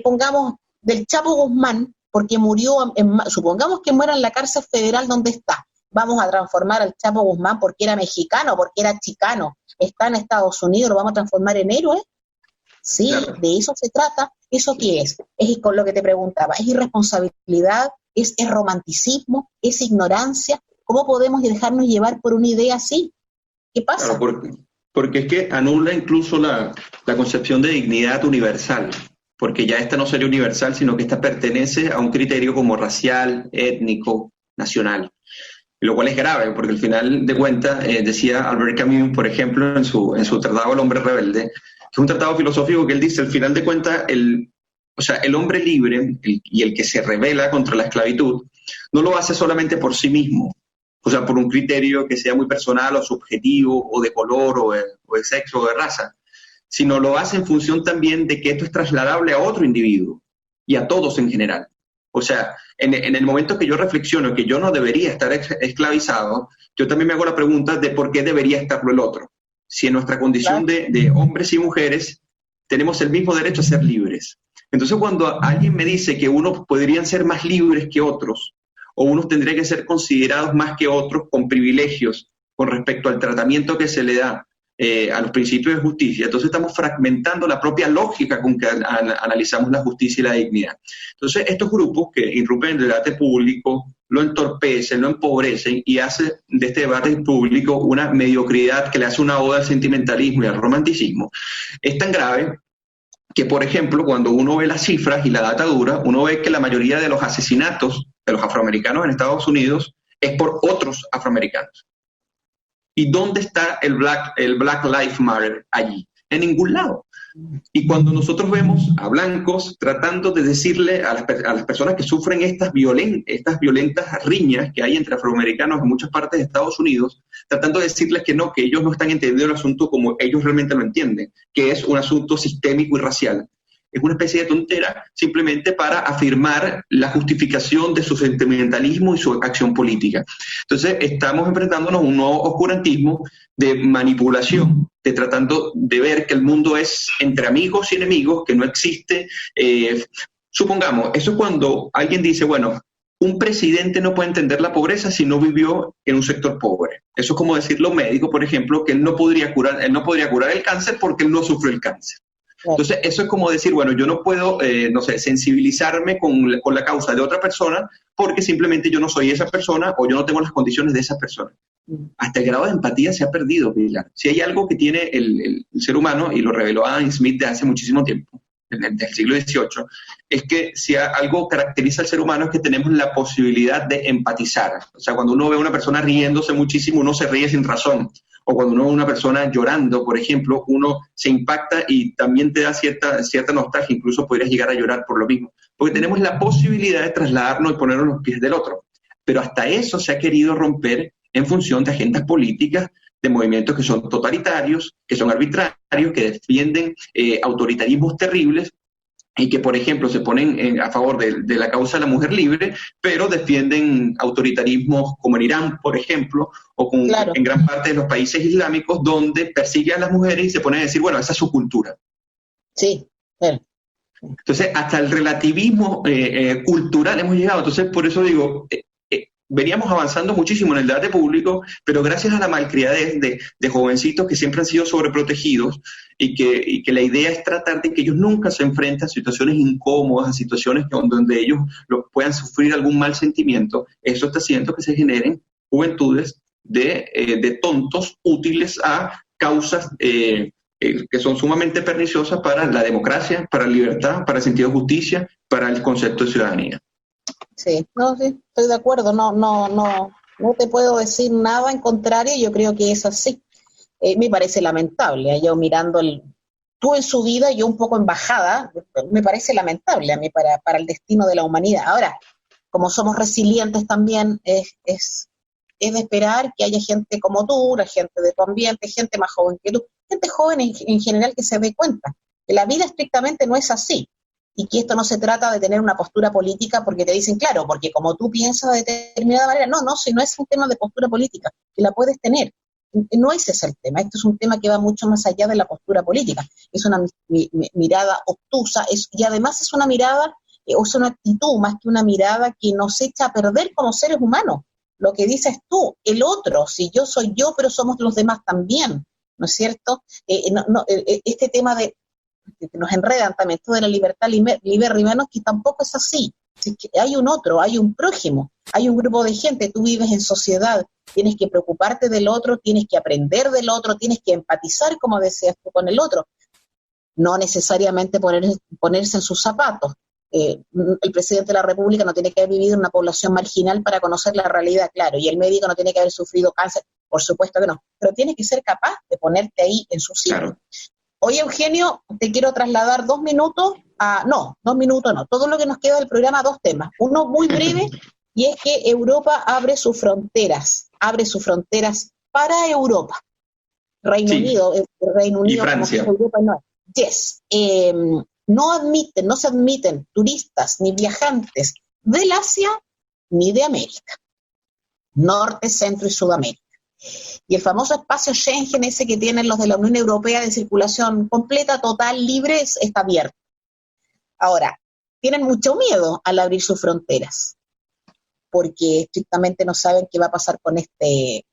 pongamos del Chapo Guzmán, porque murió, supongamos que muera en la cárcel federal donde está, vamos a transformar al Chapo Guzmán porque era mexicano, porque era chicano, está en Estados Unidos, lo vamos a transformar en héroe? Sí, claro. De eso se trata. ¿Eso qué es? Es con lo que te preguntaba, ¿es irresponsabilidad? ¿Es romanticismo? ¿Es ignorancia? ¿Cómo podemos dejarnos llevar por una idea así? ¿Qué pasa? Claro, porque es que anula incluso la concepción de dignidad universal, porque ya esta no sería universal, sino que esta pertenece a un criterio como racial, étnico, nacional. Lo cual es grave, porque al final de cuentas, decía Albert Camus, por ejemplo, en su tratado El hombre rebelde, que es un tratado filosófico que él dice, al final de cuentas, el hombre libre y el que se rebela contra la esclavitud, no lo hace solamente por sí mismo, o sea, por un criterio que sea muy personal o subjetivo, o de color, o de sexo, o de raza, sino lo hace en función también de que esto es trasladable a otro individuo y a todos en general. O sea, en el momento que yo reflexiono que yo no debería estar esclavizado, yo también me hago la pregunta de por qué debería estarlo el otro. Si en nuestra condición de hombres y mujeres tenemos el mismo derecho a ser libres. Entonces, cuando alguien me dice que unos podrían ser más libres que otros, o unos tendrían que ser considerados más que otros con privilegios con respecto al tratamiento que se le da a los principios de justicia, entonces estamos fragmentando la propia lógica con que analizamos la justicia y la dignidad. Entonces, estos grupos que irrumpen en el debate público lo entorpecen, lo empobrecen y hacen de este debate público una mediocridad que le hace una oda al sentimentalismo y al romanticismo. Es tan grave que, por ejemplo, cuando uno ve las cifras y la data dura, uno ve que la mayoría de los asesinatos de los afroamericanos en Estados Unidos es por otros afroamericanos. ¿Y dónde está el Black Lives Matter allí? En ningún lado. Y cuando nosotros vemos a blancos tratando de decirle a las personas que sufren estas violentas riñas que hay entre afroamericanos en muchas partes de Estados Unidos, tratando de decirles que no, que ellos no están entendiendo el asunto como ellos realmente lo entienden, que es un asunto sistémico y racial. Es una especie de tontera, simplemente para afirmar la justificación de su sentimentalismo y su acción política. Entonces, estamos enfrentándonos a un nuevo oscurantismo de manipulación, de tratando de ver que el mundo es entre amigos y enemigos, que no existe. Supongamos, eso es cuando alguien dice, bueno, un presidente no puede entender la pobreza si no vivió en un sector pobre. Eso es como decir los médicos, por ejemplo, que él no podría curar el cáncer porque él no sufrió el cáncer. Entonces, eso es como decir, bueno, yo no puedo, sensibilizarme con la causa de otra persona porque simplemente yo no soy esa persona o yo no tengo las condiciones de esa persona. Hasta el grado de empatía se ha perdido, Pilar. Si hay algo que tiene el ser humano, y lo reveló Adam Smith de hace muchísimo tiempo, desde el siglo XVIII, es que si algo caracteriza al ser humano es que tenemos la posibilidad de empatizar. O sea, cuando uno ve a una persona riéndose muchísimo, uno se ríe sin razón. o cuando uno ve a una persona llorando, por ejemplo, uno se impacta y también te da cierta nostalgia, incluso podrías llegar a llorar por lo mismo, porque tenemos la posibilidad de trasladarnos y ponernos en los pies del otro. Pero hasta eso se ha querido romper en función de agendas políticas, de movimientos que son totalitarios, que son arbitrarios, que defienden autoritarismos terribles y que, por ejemplo, se ponen a favor de la causa de la mujer libre, pero defienden autoritarismos como en Irán, por ejemplo, o como Claro. en gran parte de los países islámicos, donde persiguen a las mujeres y se ponen a decir, bueno, esa es su cultura. Sí, claro. Entonces, hasta el relativismo cultural hemos llegado. Entonces, por eso digo, veníamos avanzando muchísimo en el debate público, pero gracias a la malcriadez de jovencitos que siempre han sido sobreprotegidos y que la idea es tratar de que ellos nunca se enfrenten a situaciones incómodas, a situaciones donde ellos puedan sufrir algún mal sentimiento, eso está haciendo que se generen juventudes de tontos útiles a causas que son sumamente perniciosas para la democracia, para la libertad, para el sentido de justicia, para el concepto de ciudadanía. Sí, no, sí, estoy de acuerdo, no te puedo decir nada en contrario, yo creo que es así. Me parece lamentable, yo mirando tú en su vida, yo un poco en bajada, me parece lamentable a mí para el destino de la humanidad. Ahora, como somos resilientes también, es de esperar que haya gente como tú, la gente de tu ambiente, gente más joven que tú, gente joven en general que se dé cuenta que la vida estrictamente no es así. Y que esto no se trata de tener una postura política porque te dicen, claro, porque como tú piensas de determinada manera, no, si no es un tema de postura política, que la puedes tener. No ese es el tema, esto es un tema que va mucho más allá de la postura política. Es una mirada obtusa, y además es una mirada, o es una actitud más que una mirada que nos echa a perder como seres humanos. Lo que dices tú, el otro, si yo soy yo, pero somos los demás también, ¿no es cierto? Este tema que nos enredan también, esto de la libertad libérrima, que tampoco es así. Es que hay un otro, hay un prójimo, hay un grupo de gente, tú vives en sociedad, tienes que preocuparte del otro, tienes que aprender del otro, tienes que empatizar, como decías tú, con el otro. No necesariamente ponerse en sus zapatos. El presidente de la República no tiene que haber vivido en una población marginal para conocer la realidad, claro, y el médico no tiene que haber sufrido cáncer, por supuesto que no, pero tienes que ser capaz de ponerte ahí en su sitio. Claro. Oye, Eugenio, te quiero trasladar 2 minutos todo lo que nos queda del programa, 2 temas. Uno muy breve, y es que Europa abre sus fronteras para Europa. Reino Unido y Francia. Europa, no. Yes. No se admiten turistas ni viajantes del Asia ni de América. Norte, Centro y Sudamérica. Y el famoso espacio Schengen, ese que tienen los de la Unión Europea de circulación completa, total, libre, está abierto. Ahora, tienen mucho miedo al abrir sus fronteras, porque estrictamente no saben qué va a pasar con este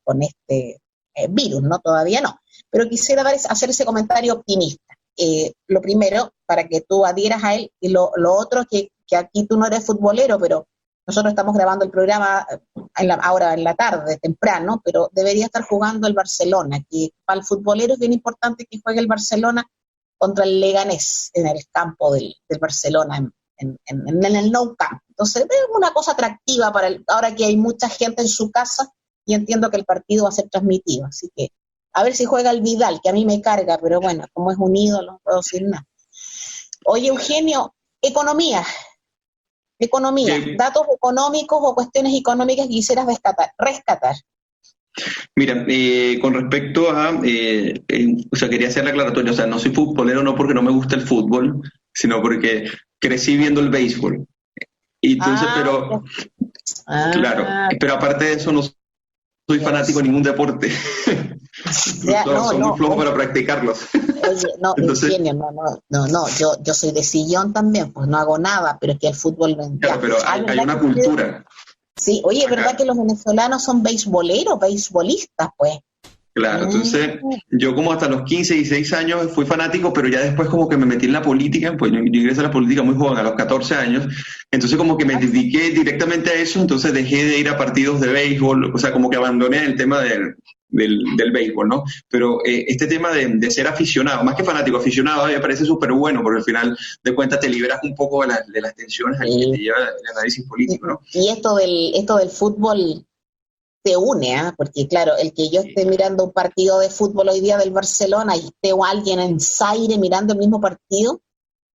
virus, ¿no? Todavía no. Pero quisiera hacer ese comentario optimista. Lo primero, para que tú adhieras a él, y lo otro, que aquí tú no eres futbolero, pero nosotros estamos grabando el programa ahora en la tarde, temprano, pero debería estar jugando el Barcelona, que para el futbolero es bien importante que juegue el Barcelona contra el Leganés en el campo del Barcelona, en el Nou Camp. Entonces es una cosa atractiva ahora que hay mucha gente en su casa y entiendo que el partido va a ser transmitido. Así que a ver si juega el Vidal, que a mí me carga, pero bueno, como es un ídolo, no puedo decir nada. Oye, Eugenio, economía, datos económicos o cuestiones económicas que quisieras rescatar. Mira, con respecto a, quería hacer la aclaratoria, no soy futbolero no porque no me gusta el fútbol, sino porque crecí viendo el béisbol. Y entonces, pero aparte de eso no soy fanático de ningún deporte. Soy muy flojo para practicarlos. Oye, entonces, Eugenio, yo soy de sillón también, pues no hago nada, pero es que el fútbol no claro, pero hay una cultura. Sí, oye, es verdad que los venezolanos son beisbolistas, pues. Claro, entonces yo como hasta los 15, 16 años fui fanático, pero ya después como que me metí en la política, pues yo ingresé a la política muy joven, a los 14 años, entonces como que me dediqué directamente a eso, entonces dejé de ir a partidos de béisbol, o sea, como que abandoné el tema del béisbol, ¿no? Pero este tema de ser aficionado, más que fanático, aficionado, me parece súper bueno, porque al final de cuentas te liberas un poco de las tensiones que te lleva el análisis político, ¿no? Y esto del fútbol te une, porque claro, el que yo esté mirando un partido de fútbol hoy día del Barcelona y esté alguien en Zaire mirando el mismo partido,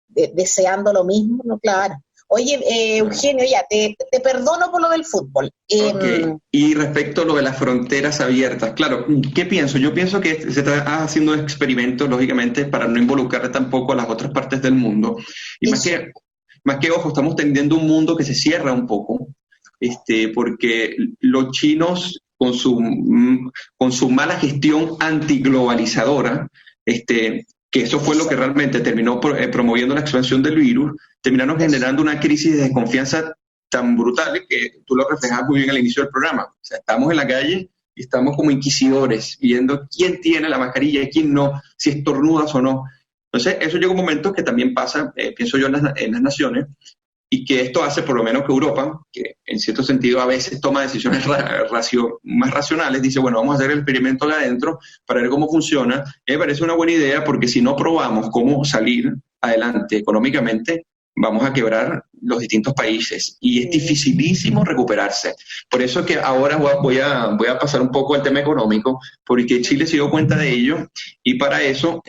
deseando lo mismo, no, claro. Oye, Eugenio, ya, te perdono por lo del fútbol. Okay. Y respecto a lo de las fronteras abiertas, claro, ¿qué pienso? Yo pienso que se está haciendo experimentos, lógicamente, para no involucrar tampoco a las otras partes del mundo. Y más que, ojo, estamos tendiendo un mundo que se cierra un poco, porque los chinos, con su mala gestión antiglobalizadora, que eso fue lo que realmente terminó promoviendo la expansión del virus, terminaron generando una crisis de desconfianza tan brutal que tú lo reflejabas muy bien al inicio del programa. O sea, estamos en la calle y estamos como inquisidores, viendo quién tiene la mascarilla y quién no, si estornudas o no. Entonces, eso llega un momento que también pasa, pienso yo, en las naciones, y que esto hace por lo menos que Europa, que en cierto sentido a veces toma decisiones más racionales, dice, bueno, vamos a hacer el experimento de adentro para ver cómo funciona. Me parece una buena idea porque si no probamos cómo salir adelante económicamente, vamos a quebrar los distintos países y es dificilísimo recuperarse. Por eso que ahora voy a pasar un poco al tema económico, porque Chile se dio cuenta de ello y para eso...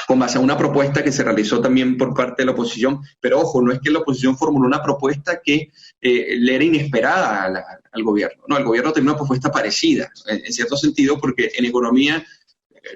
con base a una propuesta que se realizó también por parte de la oposición, pero ojo, no es que la oposición formuló una propuesta que le era inesperada al gobierno, no, el gobierno tiene una propuesta parecida, en cierto sentido, porque en economía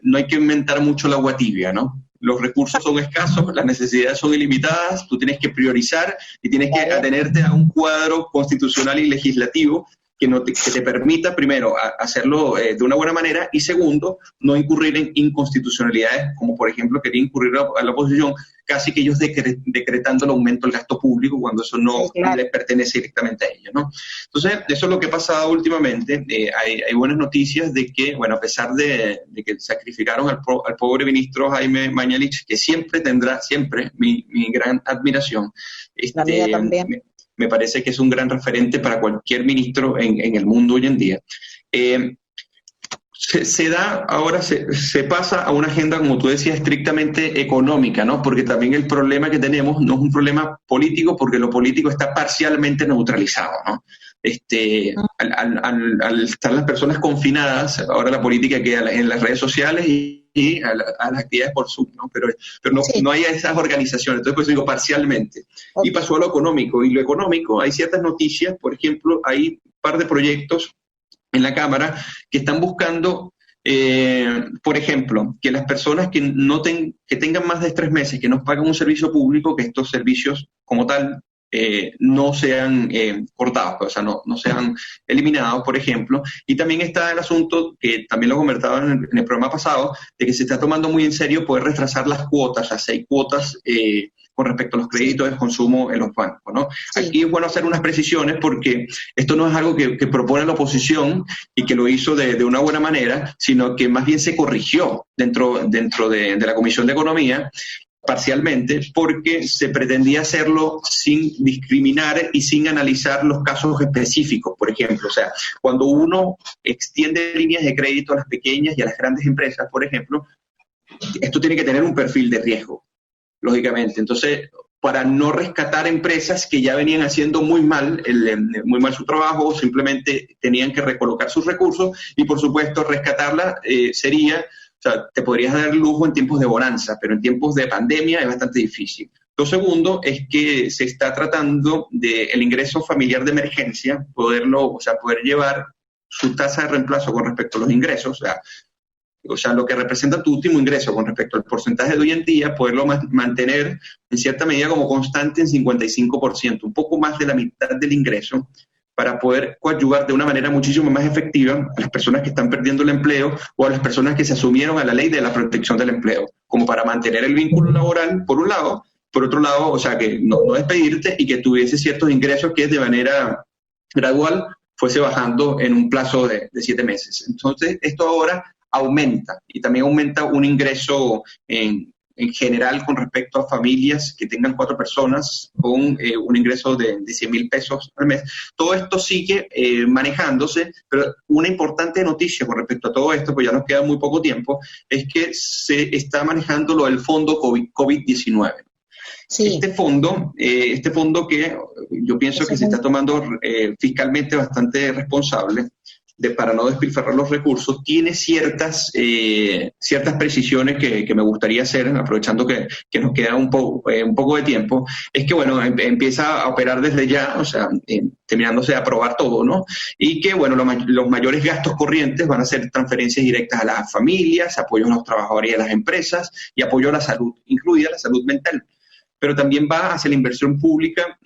no hay que inventar mucho el agua tibia, ¿no? Los recursos son escasos, las necesidades son ilimitadas, tú tienes que priorizar y tienes que atenerte a un cuadro constitucional y legislativo que te permita, primero, hacerlo de una buena manera y, segundo, no incurrir en inconstitucionalidades, como por ejemplo quería incurrir a la oposición, casi que ellos decretando el aumento del gasto público cuando eso no le pertenece directamente a ellos, ¿no? Entonces, eso es lo que ha pasado últimamente. Hay buenas noticias de que, bueno, a pesar de que sacrificaron al pobre ministro Jaime Mañalich, que siempre tendrá, mi gran admiración. La mía también. Me parece que es un gran referente para cualquier ministro en el mundo hoy en día. Se pasa a una agenda, como tú decías, estrictamente económica, ¿no? Porque también el problema que tenemos no es un problema político, porque lo político está parcialmente neutralizado, ¿no? Al estar las personas confinadas, ahora la política queda en las redes sociales y a las actividades por Zoom, ¿no? Pero no hay esas organizaciones, entonces pues digo parcialmente. Okay. Y pasó a lo económico, y lo económico, hay ciertas noticias, por ejemplo, hay un par de proyectos en la Cámara que están buscando, por ejemplo, que las personas que tengan más de 3 meses, que no pagan un servicio público, que estos servicios como tal no sean cortados, o sea, no sean eliminados, por ejemplo. Y también está el asunto, que también lo comentaba en el programa pasado, de que se está tomando muy en serio poder retrasar las cuotas, las 6 cuotas con respecto a los créditos de consumo en los bancos, ¿no? Sí. Aquí es bueno hacer unas precisiones porque esto no es algo que propone la oposición y que lo hizo de una buena manera, sino que más bien se corrigió dentro de la Comisión de Economía, parcialmente, porque se pretendía hacerlo sin discriminar y sin analizar los casos específicos, por ejemplo. O sea, cuando uno extiende líneas de crédito a las pequeñas y a las grandes empresas, por ejemplo, esto tiene que tener un perfil de riesgo, lógicamente. Entonces, para no rescatar empresas que ya venían haciendo muy mal su trabajo, simplemente tenían que recolocar sus recursos y, por supuesto, rescatarla sería... O sea, te podrías dar lujo en tiempos de bonanza, pero en tiempos de pandemia es bastante difícil. Lo segundo es que se está tratando del ingreso familiar de emergencia, poder llevar su tasa de reemplazo con respecto a los ingresos, o sea, lo que representa tu último ingreso con respecto al porcentaje de hoy en día, poderlo mantener en cierta medida como constante en 55%, un poco más de la mitad del ingreso, para poder coadyuvar de una manera muchísimo más efectiva a las personas que están perdiendo el empleo o a las personas que se asumieron a la ley de la protección del empleo, como para mantener el vínculo laboral, por un lado, por otro lado, o sea, que no despedirte y que tuviese ciertos ingresos que de manera gradual fuese bajando en un plazo de 7 meses. Entonces, esto ahora aumenta y también aumenta un ingreso en general con respecto a familias que tengan 4 personas con un ingreso de 100,000 pesos al mes. Todo esto sigue manejándose, pero una importante noticia con respecto a todo esto, pues ya nos queda muy poco tiempo, es que se está manejando lo del fondo COVID-19. Sí. Este fondo que yo pienso que se está tomando fiscalmente bastante responsable, para no despilfarrar los recursos, tiene ciertas precisiones que me gustaría hacer, aprovechando que nos queda un poco de tiempo. Es que, bueno, empieza a operar desde ya, o sea, terminándose de aprobar todo, ¿no? Y que, bueno, los mayores gastos corrientes van a ser transferencias directas a las familias, apoyo a los trabajadores y a las empresas y apoyo a la salud, incluida la salud mental. Pero también va hacia la inversión pública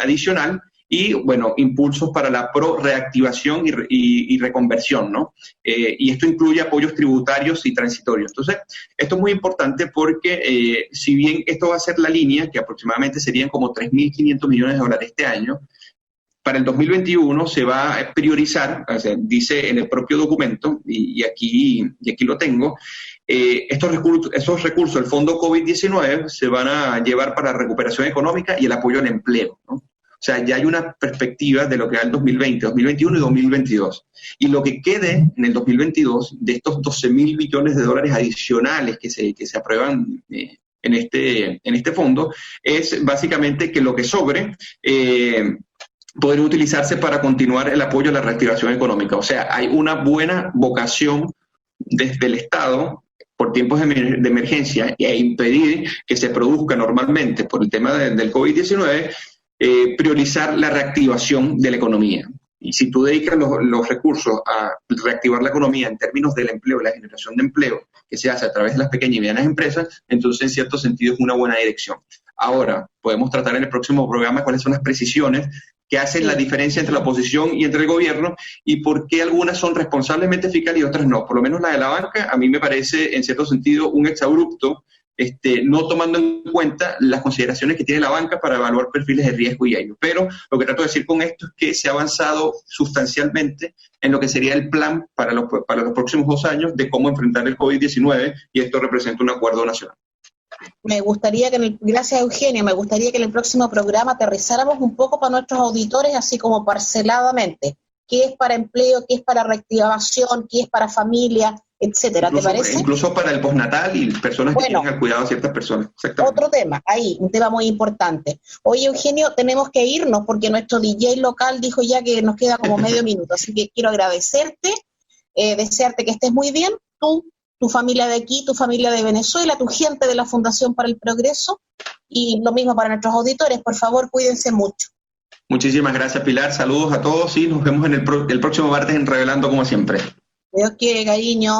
adicional y, bueno, impulsos para la reactivación y reconversión, ¿no? Y esto incluye apoyos tributarios y transitorios. Entonces, esto es muy importante porque si bien esto va a ser la línea, que aproximadamente serían como 3.500 millones de dólares este año, para el 2021 se va a priorizar, o sea, dice en el propio documento, y aquí lo tengo, esos recursos del fondo COVID-19 se van a llevar para la recuperación económica y el apoyo al empleo, ¿no? O sea, ya hay una perspectiva de lo que va el 2020, 2021 y 2022. Y lo que quede en el 2022 de estos 12.000 millones de dólares adicionales que se aprueban en este fondo es básicamente que lo que sobre podría utilizarse para continuar el apoyo a la reactivación económica. O sea, hay una buena vocación desde el Estado por tiempos de emergencia e impedir que se produzca normalmente por el tema del COVID-19, priorizar la reactivación de la economía. Y si tú dedicas los recursos a reactivar la economía en términos del empleo y la generación de empleo que se hace a través de las pequeñas y medianas empresas, entonces en cierto sentido es una buena dirección. Ahora, podemos tratar en el próximo programa cuáles son las precisiones que hacen la diferencia entre la oposición y entre el gobierno y por qué algunas son responsablemente fiscales y otras no. Por lo menos la de la banca, a mí me parece en cierto sentido un exabrupto, no tomando en cuenta las consideraciones que tiene la banca para evaluar perfiles de riesgo y ello. Pero lo que trato de decir con esto es que se ha avanzado sustancialmente en lo que sería el plan para los próximos 2 años de cómo enfrentar el COVID-19 y esto representa un acuerdo nacional. Me gustaría gracias Eugenio, me gustaría que en el próximo programa aterrizáramos un poco para nuestros auditores, así como parceladamente, qué es para empleo, qué es para reactivación, qué es para familia, etcétera. ¿Te parece? Incluso para el postnatal y personas que tienen al cuidado de ciertas personas. Otro tema, ahí, un tema muy importante. Oye, Eugenio, tenemos que irnos porque nuestro DJ local dijo ya que nos queda como medio minuto, así que quiero agradecerte, desearte que estés muy bien, tú, tu familia de aquí, tu familia de Venezuela, tu gente de la Fundación para el Progreso, y lo mismo para nuestros auditores. Por favor, cuídense mucho. Muchísimas gracias, Pilar. Saludos a todos y nos vemos en el próximo martes en Revelando como siempre. Dios quiere, cariño.